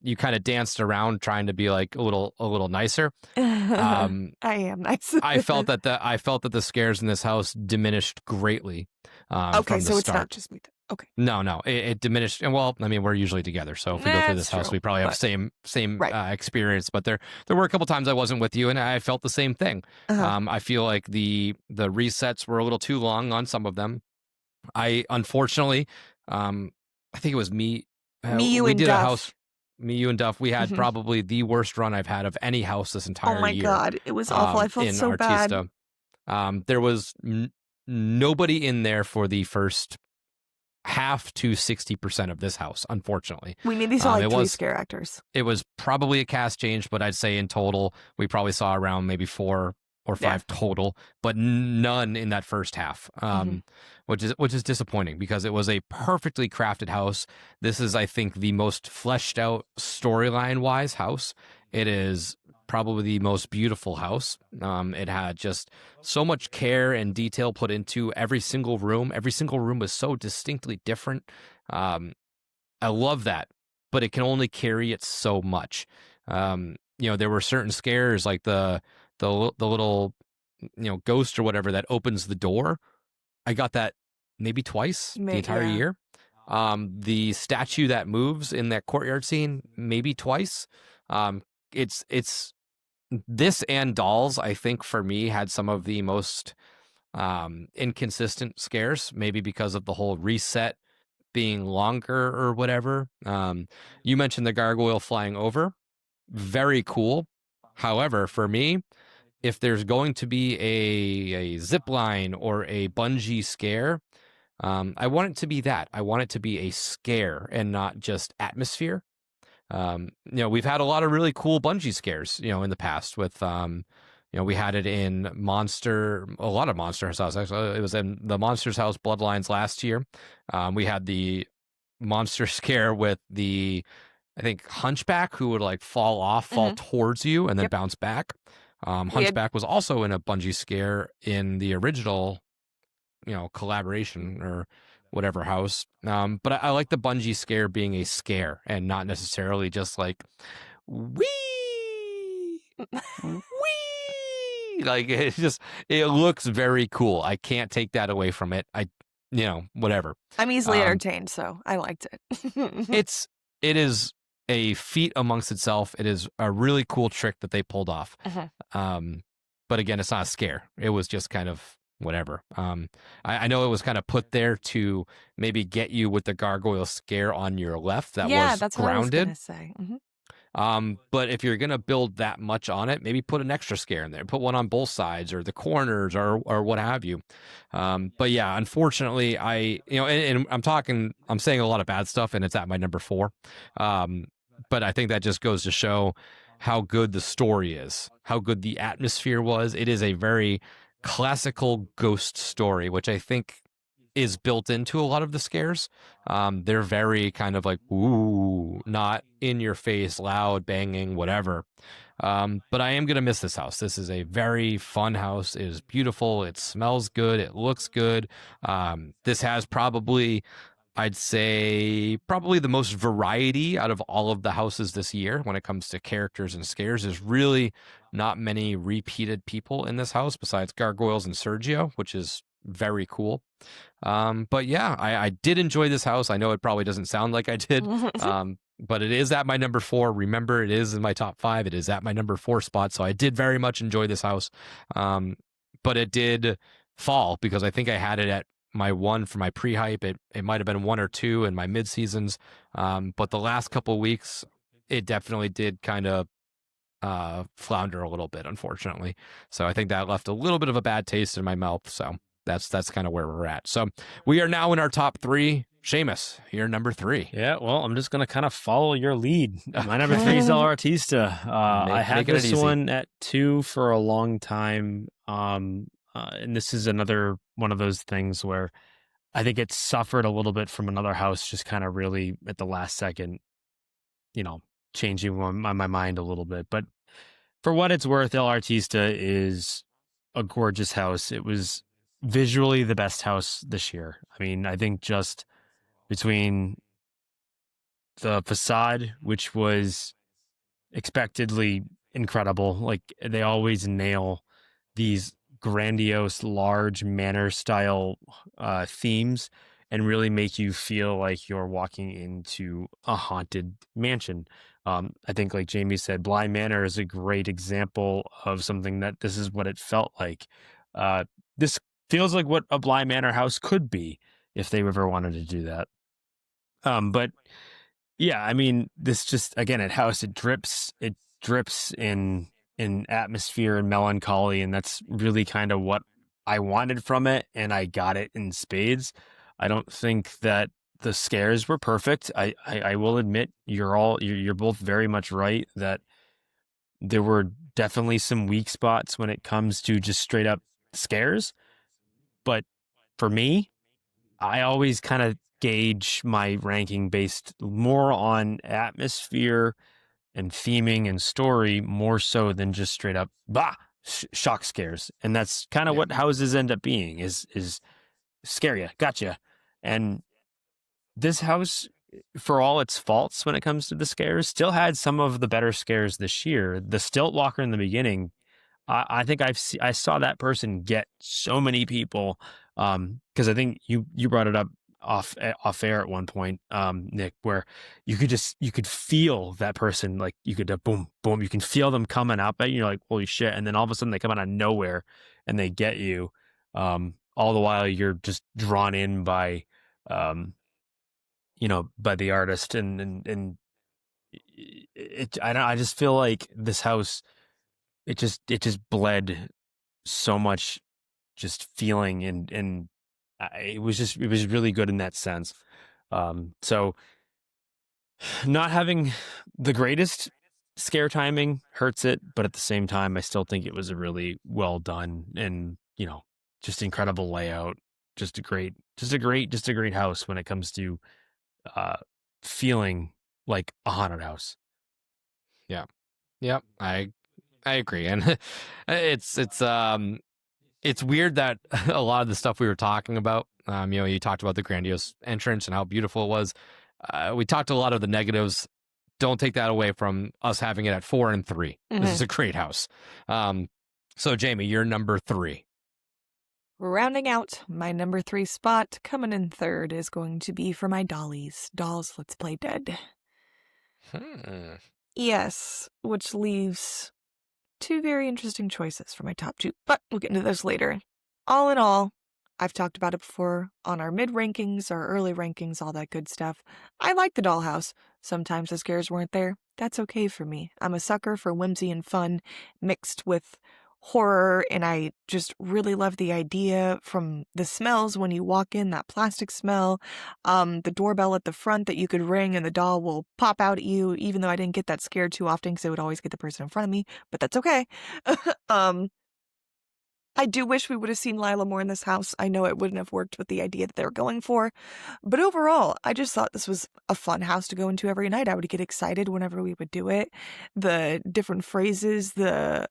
you kind of danced around trying to be like a little nicer. I am nice. I felt that the scares in this house diminished greatly. Okay, from the so it's start. not just me. Okay. No, it diminished. And well, I mean, we're usually together, so if we go through this house, we probably have same Right. experience. But there were a couple times I wasn't with you, and I felt the same thing. I feel like the resets were a little too long on some of them. I unfortunately, I think it was me. You, we and did Duff. a house. Me, you, and Duff. We had probably the worst run I've had of any house this entire year. Oh my God, it was awful. I felt in so bad. Artista. There was nobody in there for the first half to 60% of this house, unfortunately. We maybe saw like 3 was- scare actors. It was probably a cast change, but I'd say in total, we probably saw around maybe 4 or 5 total, but none in that first half, which is disappointing because it was a perfectly crafted house. This is, I think, the most fleshed out storyline-wise house. It is probably the most beautiful house. It had just so much care and detail put into every single room. Every single room was so distinctly different. I love that, but it can only carry it so much. There were certain scares like the little, ghost or whatever that opens the door. I got that maybe twice the entire year. The statue that moves in that courtyard scene, maybe twice. It's this and Dolls, I think, for me, had some of the most inconsistent scares, maybe because of the whole reset being longer or whatever. You mentioned the gargoyle flying over. Very cool. However, for me, if there's going to be a zip line or a bungee scare, I want it to be that. I want it to be a scare and not just atmosphere. We've had a lot of really cool bungee scares, in the past with, we had it in a lot of Monsters House. Actually, it was in the Monsters House Bloodlines last year. We had the monster scare with the, I think, Hunchback, who would like fall towards you and then bounce back. Hunchback was also in a bungee scare in the original, collaboration or whatever house. But I like the bungee scare being a scare and not necessarily just like, wee, wee. Like it looks very cool. I can't take that away from it. Whatever. I'm easily entertained, so I liked it. It is a feat amongst itself. It is a really cool trick that they pulled off. But again, it's not a scare. It was just kind of whatever. I know it was kind of put there to maybe get you with the gargoyle scare on your left. That was that's grounded. what I was gonna say. But if you're gonna build that much on it, maybe put an extra scare in there. Put one on both sides or the corners or what have you. But yeah, unfortunately, and I'm saying a lot of bad stuff, and it's at my number 4. But I think that just goes to show how good the story is, how good the atmosphere was. It is a very classical ghost story, which I think is built into a lot of the scares. They're very kind of like, ooh, not in your face, loud, banging, whatever. But I am going to miss this house. This is a very fun house. It is beautiful. It smells good. It looks good. This has I'd say probably the most variety out of all of the houses this year when it comes to characters and scares. There's really not many repeated people in this house besides Gargoyles and Sergio, which is very cool. But yeah, I did enjoy this house. I know it probably doesn't sound like I did. But it is at my number 4. Remember, it is in my top 5. It is at my number 4 spot. So I did very much enjoy this house. But it did fall because I think I had it at my 1 for my pre-hype. It might have been 1 or 2 in my mid-seasons. But the last couple of weeks, it definitely did kind of flounder a little bit, unfortunately. So I think that left a little bit of a bad taste in my mouth. So that's kind of where we're at. So we are now in our top 3. Seamus, you're number 3. Yeah, well, I'm just going to kind of follow your lead. My number 3 is El Artista. I had this one at 2 for a long time. And this is another one of those things where I think it suffered a little bit from another house just kind of really at the last second, changing my mind a little bit. But for what it's worth, El Artista is a gorgeous house. It was visually the best house this year. I mean, I think just between the facade, which was expectedly incredible, like they always nail these grandiose, large manor style themes and really make you feel like you're walking into a haunted mansion. I think, like Jamie said, Bly Manor is a great example of something that this is what it felt like. This feels like what a Bly Manor house could be if they ever wanted to do that. But yeah, I mean, this just, again, at house, it drips in atmosphere and melancholy. And that's really kind of what I wanted from it. And I got it in spades. I don't think that the scares were perfect. I will admit you're both very much right that there were definitely some weak spots when it comes to just straight up scares. But for me, I always kind of gauge my ranking based more on atmosphere and theming and story more so than just straight up shock scares. And that's kind of what houses end up being is scare you, gotcha. And this house, for all its faults when it comes to the scares, still had some of the better scares this year. The stilt walker in the beginning, I think I saw that person get so many people, because I think you brought it up off air at one point, Nick, where you could feel that person, like you could boom boom, you can feel them coming up at you. You're like, holy shit, and then all of a sudden they come out of nowhere and they get you. All the while you're just drawn in by by the artist, and I just feel like this house, it just bled so much, just feeling, and it was really good in that sense. So not having the greatest scare timing hurts it, but at the same time, I still think it was a really well done and just incredible layout. Just a great house when it comes to feeling like a haunted house. Yeah, I agree, and it's weird that a lot of the stuff we were talking about, you talked about the grandiose entrance and how beautiful it was. We talked a lot of the negatives. Don't take that away from us having it at 4 and 3. Mm-hmm. This is a great house. So Jamie, you're number 3. Rounding out my number 3 spot, coming in third, is going to be for my dolls. Let's Play Dead. Yes, which leaves 2 very interesting choices for my top 2, but we'll get into those later. All in all, I've talked about it before on our mid rankings, our early rankings, all that good stuff. I like the dollhouse. Sometimes the scares weren't there. That's okay for me. I'm a sucker for whimsy and fun mixed with horror, and I just really love the idea from the smells when you walk in, that plastic smell, the doorbell at the front that you could ring and the doll will pop out at you, even though I didn't get that scared too often because I would always get the person in front of me, but that's okay. I do wish we would have seen Lila more in this house. I know it wouldn't have worked with the idea that they were going for, but overall, I just thought this was a fun house to go into every night. I would get excited whenever we would do it. The different phrases, the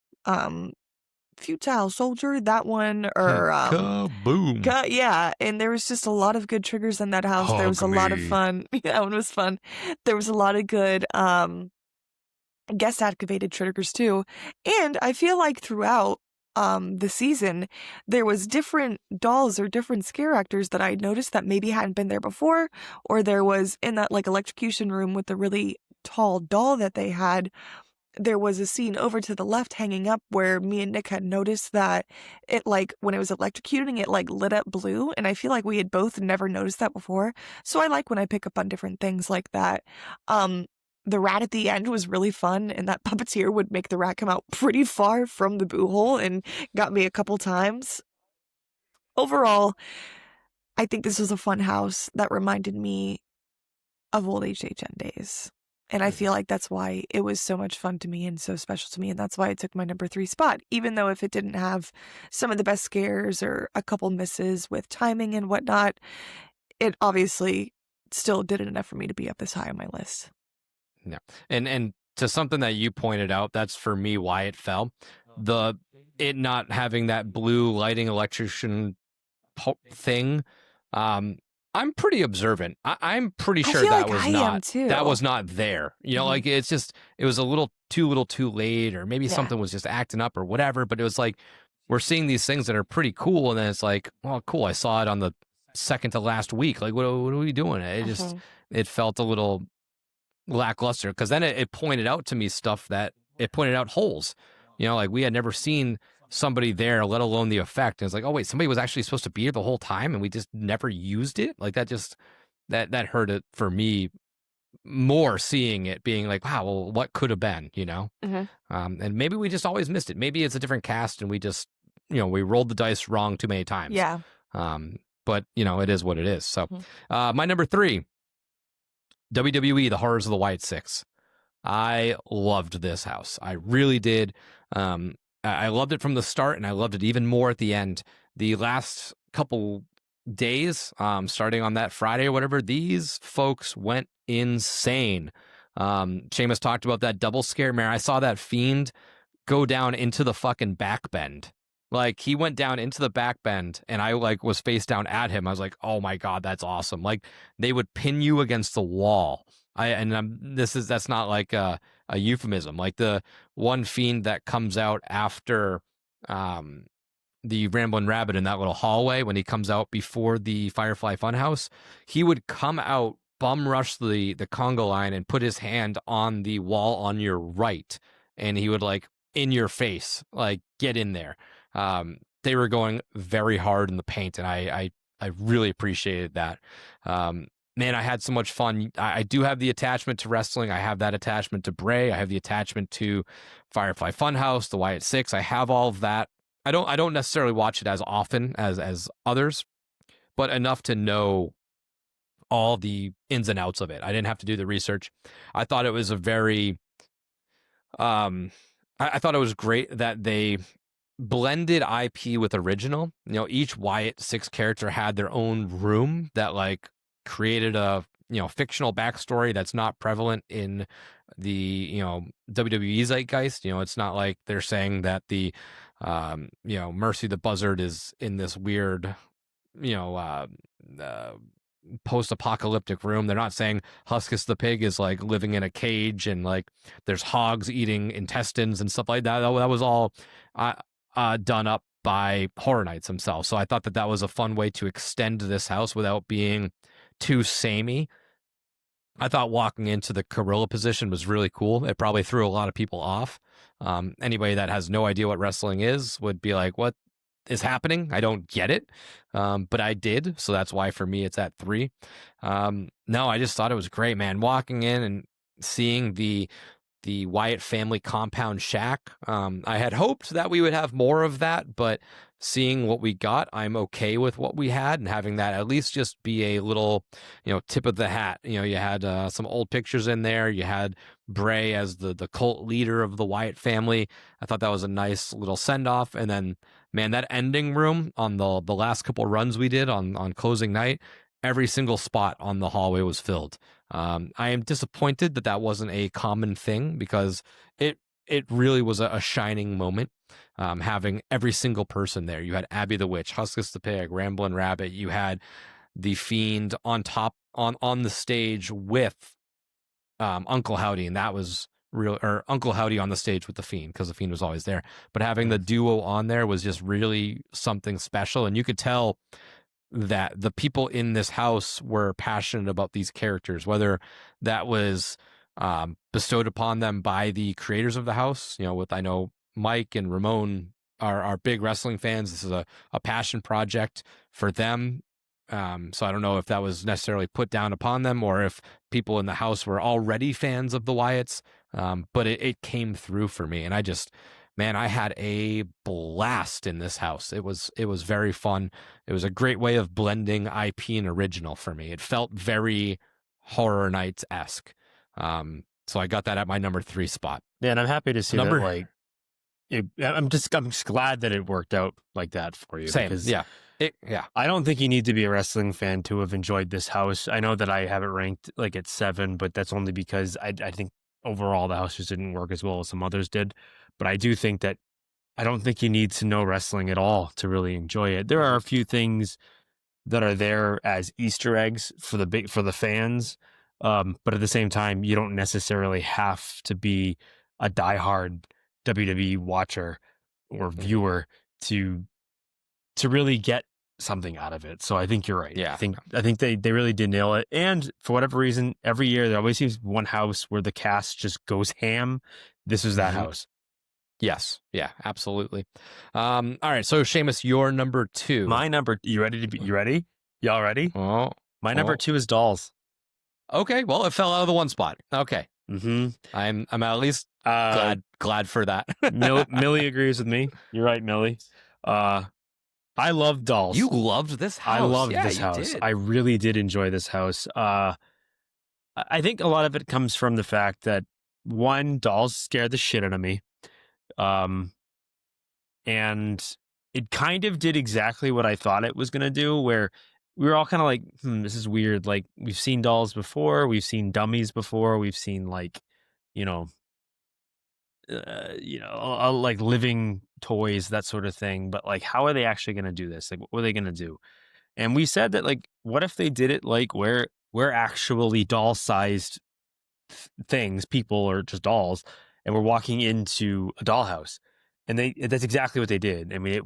futile soldier, that one, or kaboom. Yeah, and there was just a lot of good triggers in that house. There was a lot of fun. Yeah, that one was fun. There was a lot of good guest activated triggers too, and I feel like throughout the season, there was different dolls or different scare actors that I noticed that maybe hadn't been there before, or there was in that like electrocution room with the really tall doll that they had. There was a scene over to the left hanging up where me and Nick had noticed that it like when it was electrocuting, it like lit up blue. And I feel like we had both never noticed that before. So I like when I pick up on different things like that. The rat at the end was really fun, and that puppeteer would make the rat come out pretty far from the boo hole and got me a couple times. Overall, I think this was a fun house that reminded me of old HHN days. And I feel like that's why it was so much fun to me and so special to me. And that's why it took my number 3 spot, even though if it didn't have some of the best scares or a couple misses with timing and whatnot, it obviously still did enough for me to be up this high on my list. Yeah. And to something that you pointed out, that's for me why it fell. It not having that blue lighting electrician thing. I'm pretty observant. I'm pretty sure that was not there. You know, like it was a little too late, or maybe something was just acting up or whatever. But it was like we're seeing these things that are pretty cool, and then it's like, oh, cool. I saw it on the second to last week. Like, what are we doing? It felt a little lackluster, because then it pointed out to me stuff that it pointed out holes. You know, like we had never seen somebody there, let alone the effect. And it's like, oh wait, somebody was actually supposed to be here the whole time and we just never used it. Like that hurt it for me more, seeing it being like, wow, well, what could have been, you know? And maybe we just always missed it. Maybe it's a different cast and we just, you know, we rolled the dice wrong too many times. Yeah. But you know, it is what it is. So my number 3, WWE, The Horrors of the White Six. I loved this house. I really did. I loved it from the start, and I loved it even more at the end. The last couple days, starting on that Friday or whatever, these folks went insane. Seamus talked about that double scare. Man, I saw that fiend go down into the fucking back bend. Like, he went down into the back bend, and I like was face down at him. I was like, oh my God, that's awesome. Like, they would pin you against the wall. That's not like a euphemism. Like the one fiend that comes out after the Ramblin' Rabbit in that little hallway, when he comes out before the Firefly Funhouse, he would come out, bum rush the conga line, and put his hand on the wall on your right, and he would like in your face, like, get in there. They were going very hard in the paint, and I really appreciated that. Man, I had so much fun. I do have the attachment to wrestling. I have that attachment to Bray. I have the attachment to Firefly Funhouse, the Wyatt Six. I have all of that. I don't necessarily watch it as often as others, but enough to know all the ins and outs of it. I didn't have to do the research. I thought it was a very, I thought it was great that they blended IP with original. You know, each Wyatt Six character had their own room that like created a, you know, fictional backstory that's not prevalent in the, you know, WWE zeitgeist. You know, it's not like they're saying that the you know, Mercy the Buzzard is in this weird, you know, post-apocalyptic room. They're not saying Huskus the pig is like living in a cage and like there's hogs eating intestines and stuff like that. That was all done up by Horror Nights themselves. So I thought that was a fun way to extend this house without being too samey. I thought walking into the gorilla position was really cool. It probably threw a lot of people off. Anybody that has no idea what wrestling is would be like, what is happening? I don't get it. But I did. So that's why for me, it's at 3. No, I just thought it was great, man. Walking in and seeing the Wyatt family compound shack. I had hoped that we would have more of that, but seeing what we got, I'm okay with what we had, and having that at least just be a little, you know, tip of the hat. You know, you had some old pictures in there. You had Bray as the cult leader of the Wyatt family. I thought that was a nice little send off. And then, man, that ending room on the last couple runs we did on closing night, every single spot on the hallway was filled. I am disappointed that wasn't a common thing, because it really was a shining moment, having every single person there. You had Abby the Witch, Huskus the Pig, Ramblin' Rabbit. You had the Fiend on top on the stage with Uncle Howdy, and that was real, or Uncle Howdy on the stage with the Fiend, because the Fiend was always there. But having the duo on there was just really something special, and you could tell that the people in this house were passionate about these characters, whether that was bestowed upon them by the creators of the house. I know Mike and Ramon are big wrestling fans. This is a passion project for them. So I don't know if that was necessarily put down upon them or if people in the house were already fans of the Wyatts. But it came through for me, and I had a blast in this house. It was very fun. It was a great way of blending IP and original for me. It felt very Horror Nights-esque. So I got that at my number 3 spot. Yeah, and I'm happy to see that. Like, I'm just glad that it worked out like that for you. Same, because yeah. I don't think you need to be a wrestling fan to have enjoyed this house. I know that I have it ranked like at 7, but that's only because I think overall the house just didn't work as well as some others did. But I do think that I don't think you need to know wrestling at all to really enjoy it. There are a few things that are there as Easter eggs for the fans, but at the same time, you don't necessarily have to be a diehard WWE watcher or viewer to really get something out of it. So I think you're right. Yeah. I think they really did nail it. And for whatever reason, every year there always seems one house where the cast just goes ham. This was that house. Yes. Yeah, absolutely. All right. So Seamus, your number 2. My number, you ready? Y'all ready? Oh, my number 2 is Dolls. Okay. Well, it fell out of the 1 spot. Okay. Mm-hmm. I'm at least glad for that. Millie agrees with me. You're right, Millie. I love Dolls. You loved this house. I loved this house. Did. I really did enjoy this house. I think a lot of it comes from the fact that, one, Dolls scared the shit out of me. And it kind of did exactly what I thought it was going to do, where we were all kind of like, this is weird. Like, we've seen dolls before. We've seen dummies before. We've seen like like living toys, that sort of thing. But like, how are they actually going to do this? Like, what are they going to do? And we said that, like, what if they did it like where we're actually doll-sized things, people, or just dolls, and we're walking into a dollhouse? And that's exactly what they did. I mean,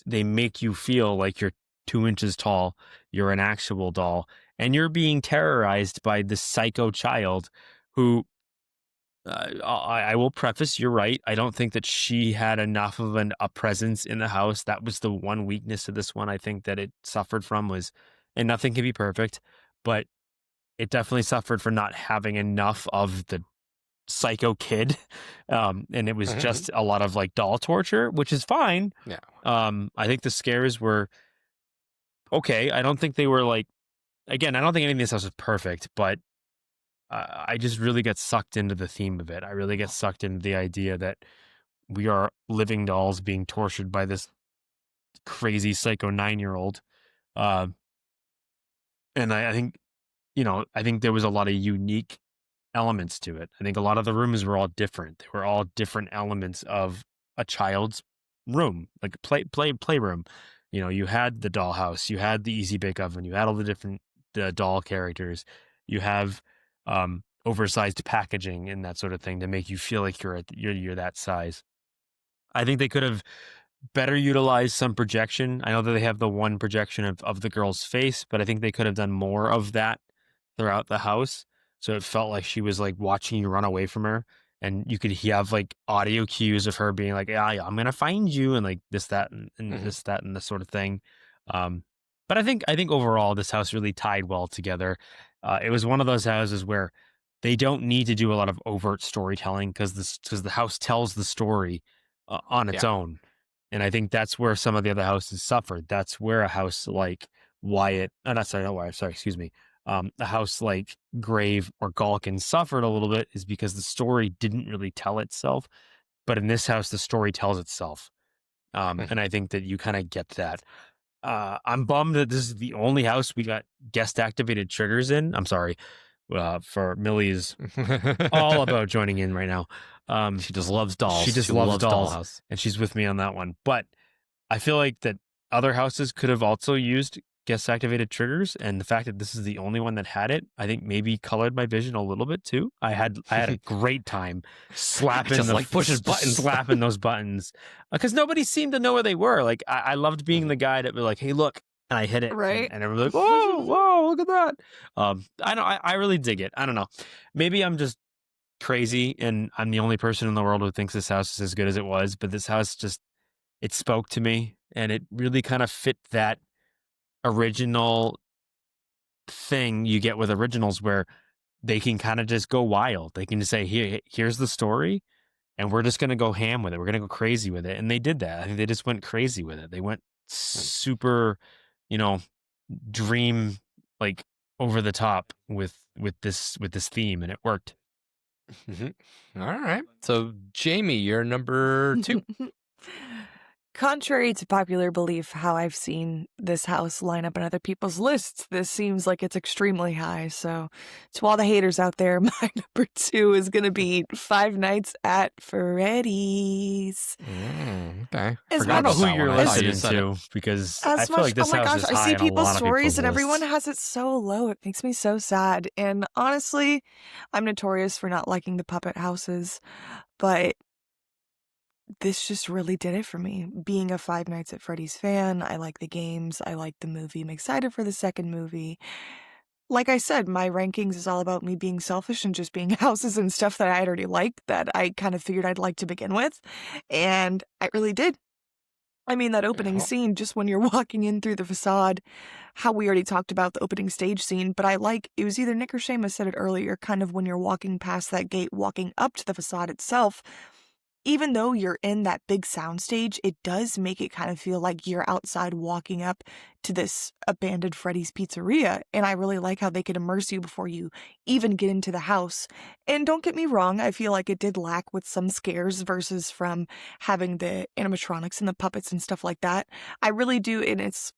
they make you feel like you're 2 inches tall, you're an actual doll, and you're being terrorized by this psycho child who, I will preface, you're right. I don't think that she had enough of a presence in the house. That was the one weakness of this one, I think, that it suffered from was, and nothing can be perfect, but it definitely suffered for not having enough of the psycho kid. And it was just a lot of like doll torture, which is fine. Yeah. I think the scares were okay. I don't think they were like, again, I don't think anything in this house was perfect, but I just really get sucked into the theme of it. I really get sucked into the idea that we are living dolls being tortured by this crazy psycho 9-year-old. And I think, I think there was a lot of unique elements to it. I think a lot of the rooms were all different. They were all different elements of a child's room, like a playroom. You had the dollhouse, you had the easy bake oven, you had all the different doll characters. You have oversized packaging and that sort of thing to make you feel like you're that size. I think they could have better utilized some projection. I know that they have the one projection of the girl's face, but I think they could have done more of that throughout the house. So it felt like she was like watching you run away from her, and you could have like audio cues of her being like, yeah, I'm going to find you, and like this, that, and this, that, and this sort of thing. But I think overall this house really tied well together. It was one of those houses where they don't need to do a lot of overt storytelling because the house tells the story on its own. And I think that's where some of the other houses suffered. That's where a house like Wyatt, excuse me. A house like Grave or Galkin suffered a little bit is because the story didn't really tell itself. But in this house, the story tells itself. And I think that you kind of get that. I'm bummed that this is the only house we got guest activated triggers in. I'm sorry for Millie's all about joining in right now. She just loves dolls. She just loves dolls. And she's with me on that one. But I feel like that other houses could have also used guest activated triggers, and the fact that this is the only one that had it, I think maybe colored my vision a little bit too. I had a great time slapping Just like pushing buttons. slapping those buttons because nobody seemed to know where they were. Like I loved being the guy that was like, "Hey, look," and I hit it, Right. and everyone's like, "Whoa, whoa, look at that!" I really dig it. I don't know. Maybe I'm just crazy, and I'm the only person in the world who thinks this house is as good as it was. But this house just it spoke to me, and it really kind of fit that original thing you get with originals where they can kind of just go wild. They can just say, here's the story, and we're just going to go ham with it. We're going to go crazy with it. And they did that. I think they just went crazy with it. They went super, dream, like over the top with this theme, and it worked. All right. So, Jamie, you're number 2. Contrary to popular belief, how I've seen this house line up in other people's lists, this seems like it's extremely high. So, to all the haters out there, my number 2 is going to be Five Nights at Freddy's. Okay. As I don't know much- who you're I thought you listening said to because As I feel much, like this oh my house gosh, is I high see on a people's lot of stories and everyone lists. has it so low. It makes me so sad. And honestly, I'm notorious for not liking the puppet houses, but this just really did it for me. Being a Five Nights at Freddy's fan, I like the games, I like the movie, I'm excited for the second movie. Like I said, my rankings is all about me being selfish and just being houses and stuff that I already liked that I kind of figured I'd like to begin with. And I really did. I mean, that opening scene, just when you're walking in through the facade, how we already talked about the opening stage scene, but I like, it was either Nick or Seamus said it earlier, kind of when you're walking past that gate, walking up to the facade itself, even though you're in that big sound stage, it does make it kind of feel like you're outside walking up to this abandoned Freddy's Pizzeria. And I really like how they could immerse you before you even get into the house. And don't get me wrong, I feel like it did lack with some scares versus from having the animatronics and the puppets and stuff like that. I really do, and it's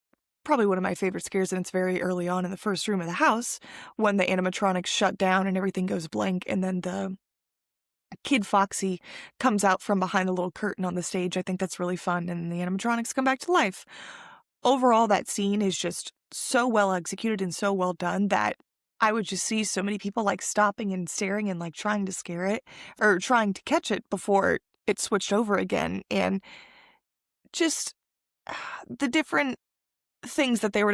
probably one of my favorite scares, and it's very early on in the first room of the house when the animatronics shut down and everything goes blank, and then the Kid Foxy comes out from behind the little curtain on the stage. I think that's really fun, and the animatronics come back to life. Overall, that scene is just so well executed and so well done that I would just see so many people like stopping and staring and like trying to scare it or trying to catch it before it switched over again. And just the different things that they were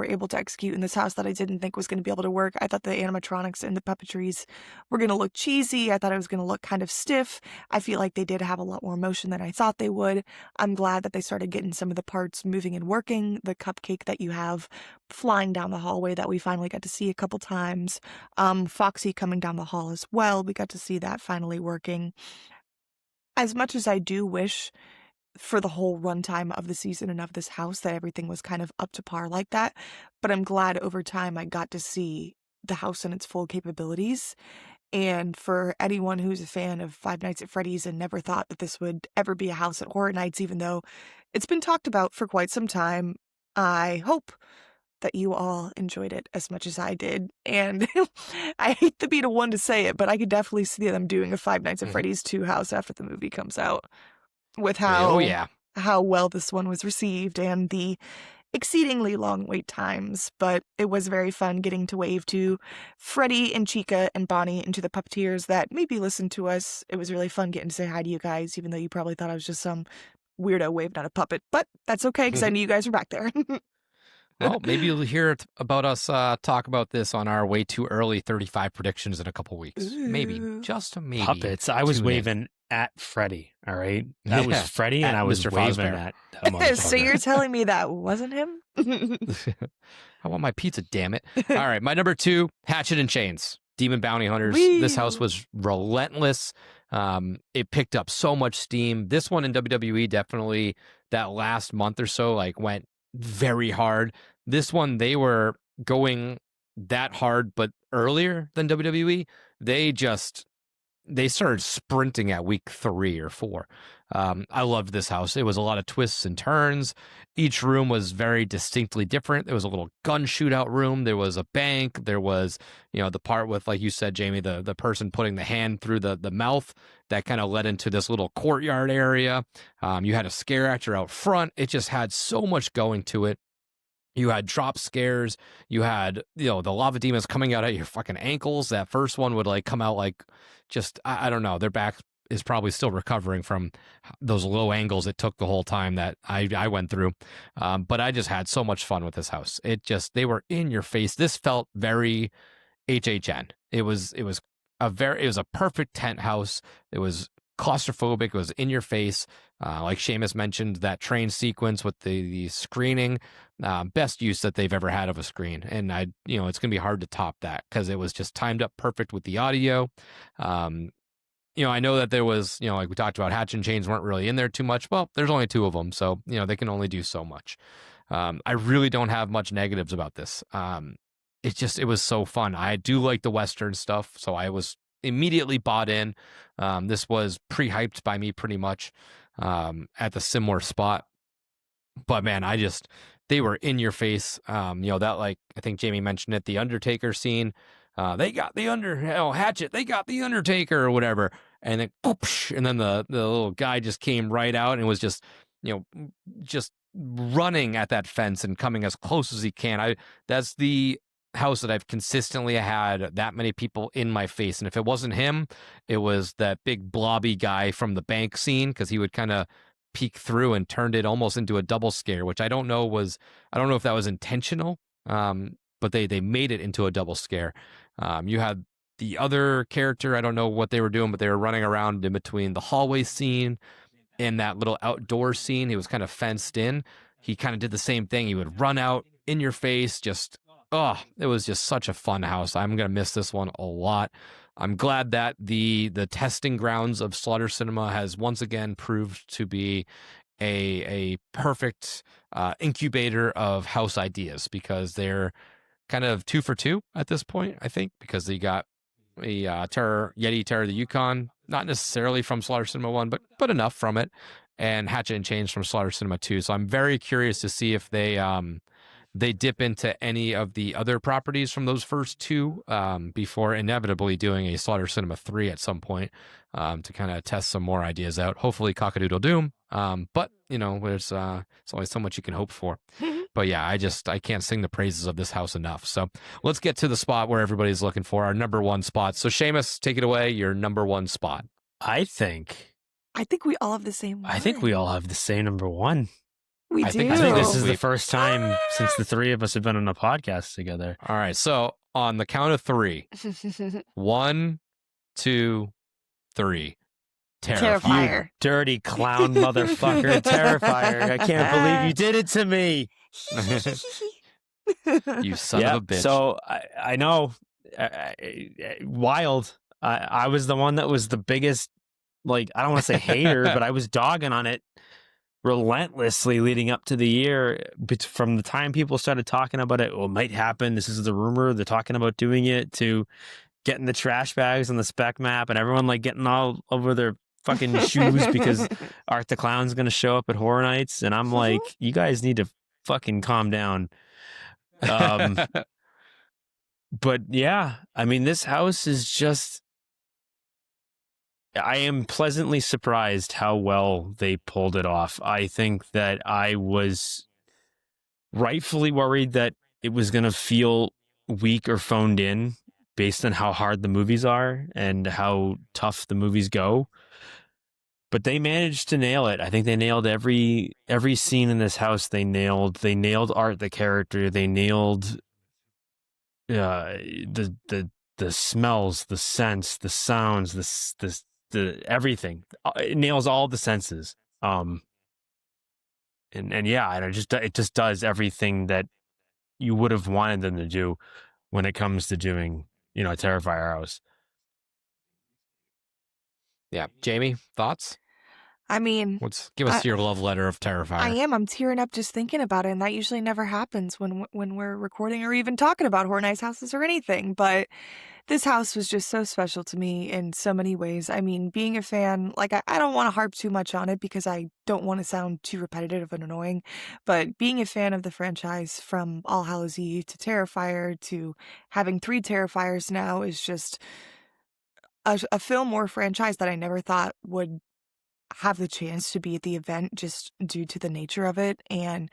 able to execute in this house that I didn't think was going to be able to work. I thought the animatronics and the puppetries were going to look cheesy. I thought it was going to look kind of stiff. I feel like they did have a lot more motion than I thought they would. I'm glad that they started getting some of the parts moving and working. The cupcake that you have flying down the hallway that we finally got to see a couple times. Foxy coming down the hall as well. We got to see that finally working. As much as I do wish for the whole runtime of the season and of this house that everything was kind of up to par like that, but I'm glad over time I got to see the house in its full capabilities. And for anyone who's a fan of Five Nights at Freddy's and never thought that this would ever be a house at Horror Nights, even though it's been talked about for quite some time, I hope that you all enjoyed it as much as I did. And I hate to be the one to say it, but I could definitely see them doing a Five Nights at Freddy's 2 house after the movie comes out, with how well this one was received and the exceedingly long wait times. But it was very fun getting to wave to Freddy and Chica and Bonnie and to the puppeteers that maybe listened to us. It was really fun getting to say hi to you guys, even though you probably thought I was just some weirdo waving at a puppet. But that's okay, because I knew you guys were back there. Well, maybe you'll hear about us talk about this on our way too early 35 predictions in a couple weeks. Maybe, just maybe. Puppets. I was waving at Freddy. All right, that was Freddy, and I was Mr. waving Fazbear. at that motherfucker. So you're telling me that wasn't him? I want my pizza, damn it. All right, my number 2, Hatchet and Chains. Demon Bounty Hunters. This house was relentless. It picked up so much steam. This one in WWE definitely that last month or so went very hard. This one, they were going that hard, but earlier than WWE. They started sprinting at week 3 or 4. I loved this house. It was a lot of twists and turns. Each room was very distinctly different. There was a little gun shootout room. There was a bank. There was, the part with, like you said, Jamie, the person putting the hand through the mouth that kind of led into this little courtyard area. You had a scare actor out front. It just had so much going to it. You had drop scares. You had, the lava demons coming out at your fucking ankles. That first one would like come out like just, I don't know. Their back is probably still recovering from those low angles it took the whole time that I went through. But I just had so much fun with this house. They were in your face. This felt very HHN. It was a perfect tent house. It was claustrophobic. It was in your face. Like Seamus mentioned, that train sequence with the screening, best use that they've ever had of a screen. And it's going to be hard to top that because it was just timed up perfect with the audio. I know that there was, like we talked about, hatch and chains weren't really in there too much. Well, there's only 2 of them, so, they can only do so much. I really don't have much negatives about this. It was so fun. I do like the Western stuff, so I was immediately bought in. This was pre-hyped by me pretty much at the similar spot. But man, they were in your face. That, like, I think Jamie mentioned it, the Undertaker scene. They got the Hatchet, they got the Undertaker or whatever. And then, and then the little guy just came right out and was just running at that fence and coming as close as he can. That's the house that I've consistently had that many people in my face. And if it wasn't him, it was that big blobby guy from the bank scene, because he would kind of peek through and turned it almost into a double scare, which I don't know if that was intentional. But they made it into a double scare. You had the other character, I don't know what they were doing, but they were running around in between the hallway scene and that little outdoor scene. He was kind of fenced in. He kind of did the same thing. He would run out in your face, it was just such a fun house. I'm going to miss this one a lot. I'm glad that the testing grounds of Slaughter Cinema has once again proved to be a perfect incubator of house ideas, because they're kind of 2 for 2 at this point, I think, because they got a Yeti Terror of the Yukon, not necessarily from Slaughter Cinema 1, but enough from it, and Hatchet and Chains from Slaughter Cinema 2. So I'm very curious to see if they dip into any of the other properties from those first 2 before inevitably doing a Slaughter Cinema 3 at some point to kind of test some more ideas out. Hopefully Cockadoodle Doom. But, there's only so much you can hope for. But yeah, I can't sing the praises of this house enough. So let's get to the spot where everybody's looking for, our number 1 spot. So Seamus, take it away, your number 1 spot. I think we all have the same one. I think we all have the same number 1. We do. I think this is the first time since the 3 of us have been on a podcast together. All right. So on the count of 3, 1, 2, 3. Terrifier. You dirty clown motherfucker. Terrifier. I can't believe you did it to me. You son of a bitch. So I know. Wild. I was the one that was the biggest, I don't want to say hater, but I was dogging on it relentlessly leading up to the year. From the time people started talking about it, it might happen, this is the rumor, they're talking about doing it, to getting the trash bags on the spec map and everyone getting all over their fucking shoes because Art the Clown's going to show up at Horror Nights. And I'm like, you guys need to fucking calm down. But yeah, I mean, this house is just, I am pleasantly surprised how well they pulled it off. I think that I was rightfully worried that it was going to feel weak or phoned in based on how hard the movies are and how tough the movies go. But they managed to nail it. I think they nailed every scene in this house. They nailed Art the character. They nailed the smells, the scents, the sounds, the everything. It nails all the senses. And yeah, and it just does everything that you would have wanted them to do when it comes to doing, a Terrifier house. Yeah. Jamie, thoughts? I mean, Give us your love letter of Terrifier. I'm tearing up just thinking about it, and that usually never happens when we're recording or even talking about Horror Nights houses or anything. But this house was just so special to me in so many ways. I mean, being a fan, I don't want to harp too much on it because I don't want to sound too repetitive and annoying. But being a fan of the franchise from All Hallows Eve to Terrifier to having 3 Terrifiers now is just a film or franchise that I never thought would have the chance to be at the event just due to the nature of it. And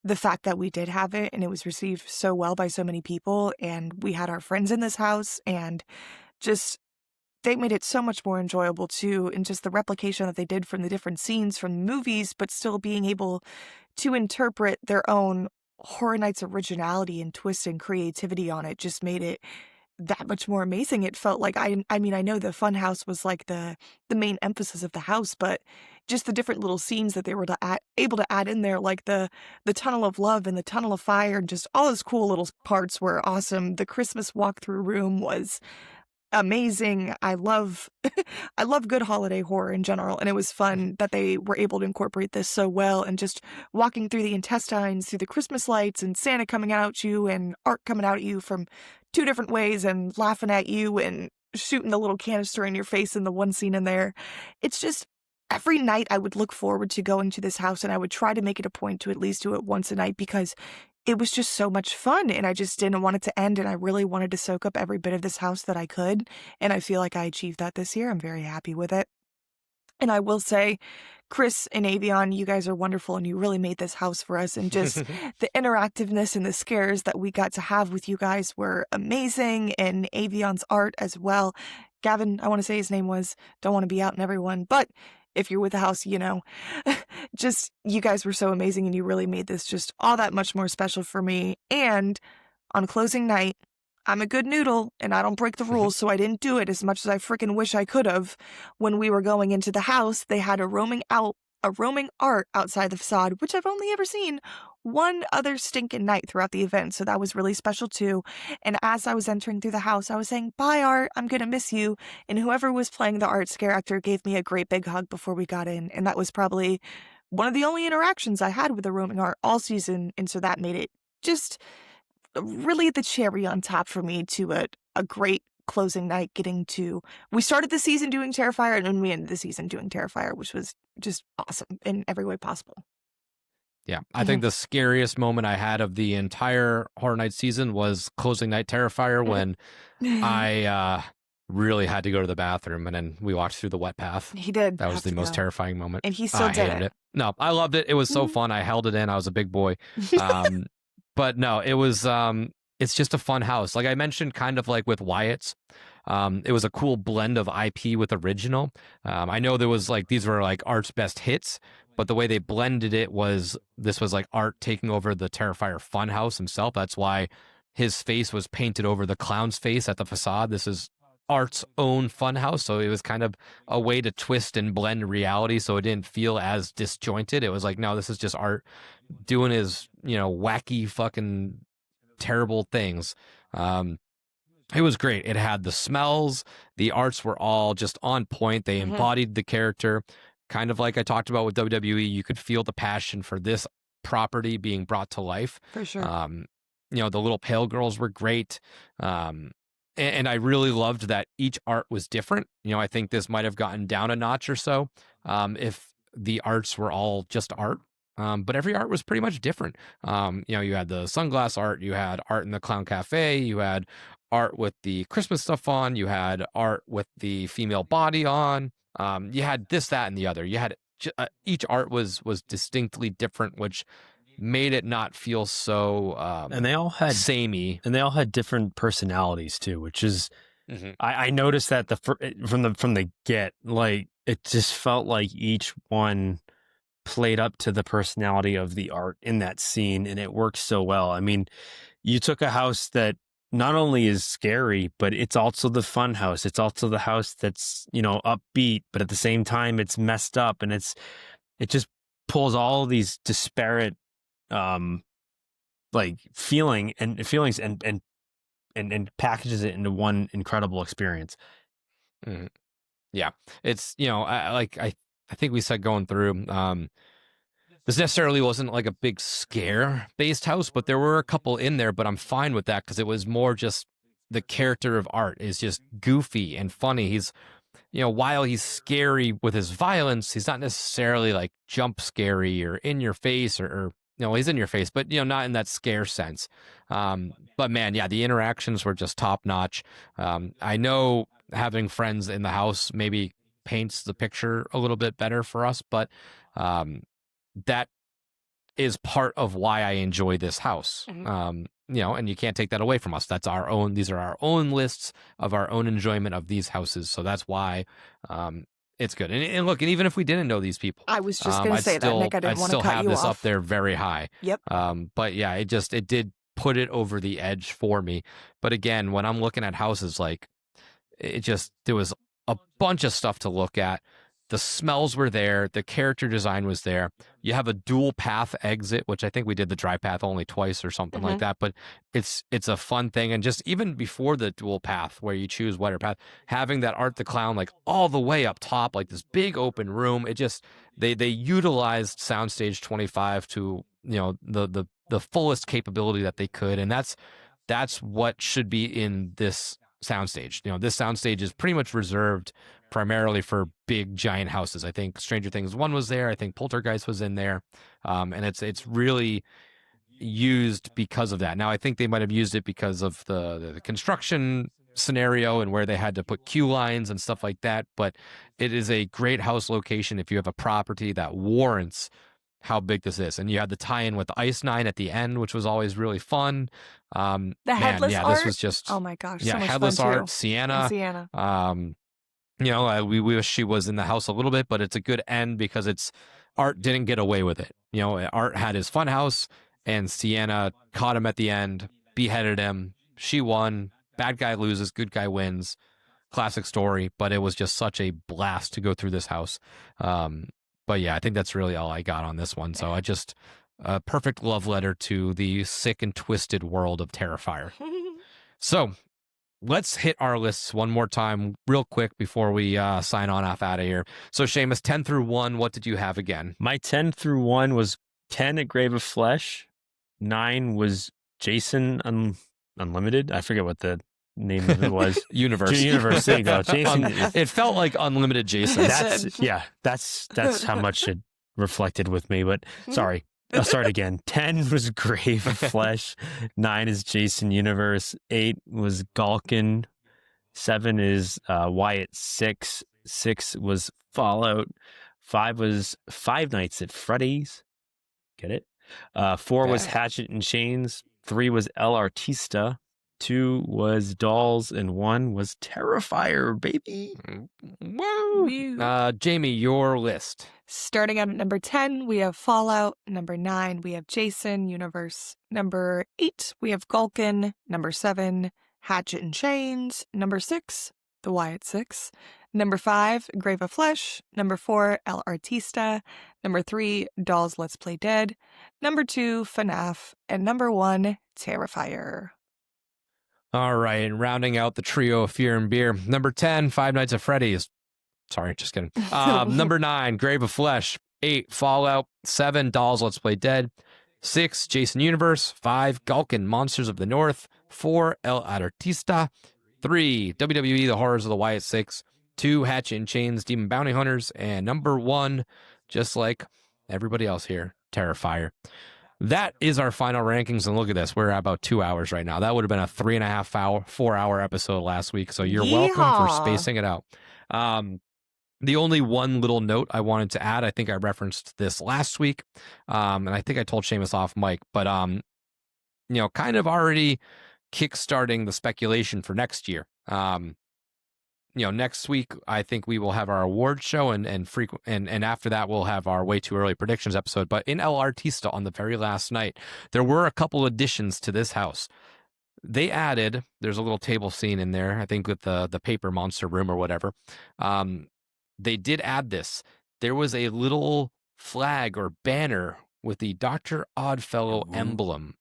the fact that we did have it and it was received so well by so many people, and we had our friends in this house, and just they made it so much more enjoyable too, and just the replication that they did from the different scenes from the movies, but still being able to interpret their own Horror Nights originality and twist and creativity on it just made it that much more amazing. It felt like I mean, I know the fun house was like the main emphasis of the house, but just the different little scenes that they were able to add in there, like the tunnel of love and the tunnel of fire, and just all those cool little parts were awesome. The Christmas walkthrough room was amazing. I love I love good holiday horror in general, and it was fun that they were able to incorporate this so well, and just walking through the intestines, through the Christmas lights, and Santa coming out at you, and Art coming out at you from two different ways, and laughing at you, and shooting the little canister in your face in the one scene in there. It's just every night I would look forward to going to this house, and I would try to make it a point to at least do it once a night because it was just so much fun, and I just didn't want it to end, and I really wanted to soak up every bit of this house that I could, and I feel like I achieved that this year. I'm very happy with it. And I will say, Chris and Avion, you guys are wonderful, and you really made this house for us, and just the interactiveness and the scares that we got to have with you guys were amazing, and Avion's art as well. Gavin, I want to say his name was, don't want to be out in everyone, but if you're with the house, you know. Just, you guys were so amazing, and you really made this just all that much more special for me. And on closing night, I'm a good noodle, and I don't break the rules, so I didn't do it as much as I freaking wish I could have. When we were going into the house, they had a roaming art outside the facade, which I've only ever seen one other stinking night throughout the event, so that was really special too. And as I was entering through the house, I was saying, "Bye, Art, I'm gonna miss you." And whoever was playing the art scare actor gave me a great big hug before we got in, and that was probably one of the only interactions I had with the roaming art all season, and so that made it just really the cherry on top for me to a great closing night. We started the season doing Terrifier, and then we ended the season doing Terrifier, which was just awesome in every way possible. Yeah, I think the scariest moment I had of the entire Horror Night season was closing night Terrifier when I really had to go to the bathroom, and then we walked through the wet path. He did. That was the most terrifying moment. And he still I did hated it. No, I loved it. It was so fun. I held it in. I was a big boy. But no, it was it's just a fun house. Like I mentioned, kind of like with Wyatt's. It was a cool blend of IP with original. I know there was like these were like Art's best hits, but the way they blended it was this was like Art taking over the Terrifier funhouse himself. That's why his face was painted over the clown's face at the facade. This is Art's own funhouse, so it was kind of a way to twist and blend reality, so it didn't feel as disjointed. It was like, no, this is just Art doing his, wacky fucking terrible things. It was great. It had the smells. The arts were all just on point. They embodied the character. Kind of like I talked about with WWE, you could feel the passion for this property being brought to life. For sure. The little pale girls were great. And I really loved that each art was different. I think this might have gotten down a notch or so if the arts were all just art. But every art was pretty much different. You had the sunglass art, you had art in the clown cafe, you had art with the Christmas stuff on, you had art with the female body on, you had this, that, and the other. You had each art was distinctly different, which made it not feel so and they all had samey, and they all had different personalities too, which is I noticed that from the get, like it just felt like each one played up to the personality of the art in that scene, and it worked so well. I mean, you took a house that not only is scary, but it's also the fun house. It's also the house that's, upbeat, but at the same time it's messed up, and it just pulls all these disparate like feelings and packages it into one incredible experience. Yeah, it's I think we said going through this necessarily wasn't like a big scare based house, but there were a couple in there, but I'm fine with that because it was more just the character of Art is just goofy and funny. He's while he's scary with his violence, he's not necessarily like jump scary or in your face or he's in your face, but not in that scare sense. But man, yeah, the interactions were just top notch. I know having friends in the house maybe paints the picture a little bit better for us, but that is part of why I enjoy this house. You know, and you can't take that away from us. That's our own. These are our own lists of our own enjoyment of these houses. So that's why it's good. And look, and even if we didn't know these people, I was just going to say that, Nick. I didn't I'd want to still cut have you this off. up there very high. Yep. But yeah, it did put it over the edge for me. But again, when I'm looking at houses, like there was a bunch of stuff to look at. The smells were there. The character design was there. You have a dual path exit, which I think we did the dry path only twice or something like that. But it's a fun thing. And just even before the dual path where you choose wet or path, having that Art the Clown like all the way up top, like this big open room. It just they utilized Soundstage 25 to, you know, the fullest capability that they could. And that's what should be in this soundstage. You know, this soundstage is pretty much reserved primarily for big giant houses. I think Stranger Things 1 was there. I think Poltergeist was in there. And it's really used because of that. Now, I think they might have used it because of the construction scenario and where they had to put queue lines and stuff like that. But it is a great house location if you have a property that warrants how big this is. And you had the tie-in with the Ice Nine at the end, which was always really fun. The headless art. This was just, oh my gosh, yeah, so much headless fun art, too. Sienna. Sienna. You know, we wish she was in the house a little bit, but it's a good end because Art didn't get away with it. You know, Art had his fun house, and Sienna caught him at the end, beheaded him. She won. Bad guy loses, good guy wins. Classic story, but it was just such a blast to go through this house. But yeah, I think that's really all I got on this one. So a perfect love letter to the sick and twisted world of Terrifier. So let's hit our lists one more time real quick before we sign off out of here. So Seamus, 10 through 1, what did you have again? My 10 through 1 was 10 at Grave of Flesh. 9 was Jason Unlimited. I forget what the name of it was. Universe. There you go. Jason. It felt like Unlimited Jason. That's how much it reflected with me. But sorry. I'll start again. 10 was Grave of Flesh. 9 is Jason Universe. 8 was Galkin. 7 is Wyatt 6. 6 was Fallout. 5 was Five Nights at Freddy's. Get it? 4 was Hatchet and Chains. 3 was El Artista. 2 was Dolls, and 1 was Terrifier, baby. Woo! Jamie, your list. Starting out at number 10, we have Fallout. Number 9, we have Jason Universe. Number 8, we have Gulkin. Number 7, Hatchet and Chains. Number 6, The Wyatt 6. Number 5, Grave of Flesh. Number 4, El Artista. Number 3, Dolls Let's Play Dead. Number 2, FNAF. And number 1, Terrifier. All right, and rounding out the trio of Fear and Beer. Number 10, Five Nights at Freddy's. Sorry, just kidding. Number 9, Grave of Flesh. 8, Fallout. 7, Dolls Let's Play Dead. 6, Jason Universe. 5, Gulkin, Monsters of the North. 4, El Artista. 3, WWE, The Horrors of the Wyatt 6. 2, Hatchet and Chains, Demon Bounty Hunters. And number 1, just like everybody else here, Terrifier. That is our final rankings, and look at this. We're at about 2 hours right now. That would have been a 3.5 hour, 4 hour episode last week, so you're welcome for spacing it out. The only one little note I wanted to add, I think I referenced this last week, and I think I told Seamus off mic, but you know, kind of already kickstarting the speculation for next year. You know, next week I think we will have our award show, and after that we'll have our way too early predictions episode. But in El Artista on the very last night, there were a couple additions to this house. They added, there's a little table scene in there, I think with the paper monster room or whatever. They did add this. There was a little flag or banner with the Dr. Oddfellow emblem.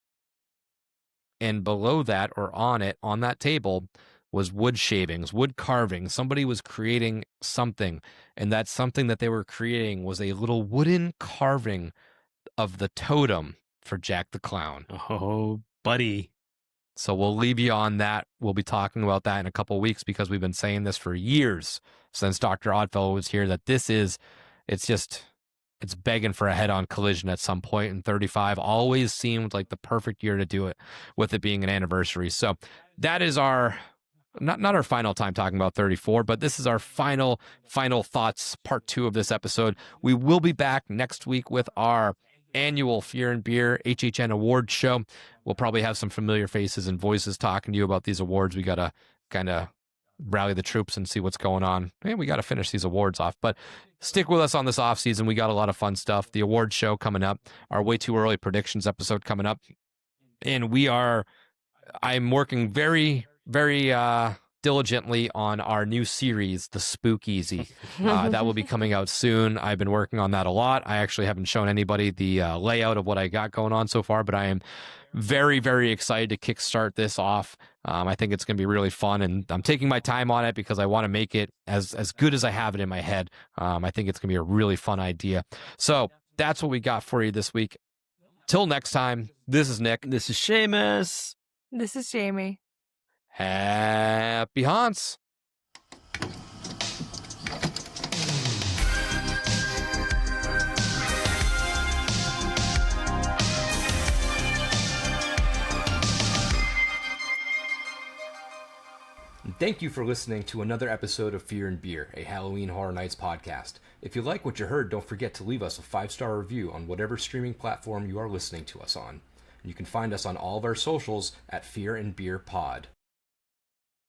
And below that, or on it, on that table, was wood shavings, wood carving. Somebody was creating something, and that something that they were creating was a little wooden carving of the totem for Jack the Clown. Oh, buddy. So we'll leave you on that. We'll be talking about that in a couple of weeks because we've been saying this for years since Dr. Oddfellow was here, that it's begging for a head-on collision at some point, and 35 always seemed like the perfect year to do it, with it being an anniversary. So that is our... Not our final time talking about 34, but this is our final thoughts, part 2 of this episode. We will be back next week with our annual Fear and Beer HHN Awards show. We'll probably have some familiar faces and voices talking to you about these awards. We got to kind of rally the troops and see what's going on. And we got to finish these awards off. But stick with us on this off season. We got a lot of fun stuff. The awards show coming up, our way too early predictions episode coming up. And I'm working very, very diligently on our new series, The Spookeasy. That will be coming out soon. I've been working on that a lot. I actually haven't shown anybody the layout of what I got going on so far, but I am very, very excited to kickstart this off. I think it's going to be really fun, and I'm taking my time on it because I want to make it as good as I have it in my head. I think it's going to be a really fun idea. So that's what we got for you this week. Till next time, this is Nick. This is Seamus. This is Jamie. Happy haunts. Thank you for listening to another episode of Fear and Beer, a Halloween Horror Nights podcast. If you like what you heard, don't forget to leave us a 5-star review on whatever streaming platform you are listening to us on. You can find us on all of our socials at Fear and Beer Pod.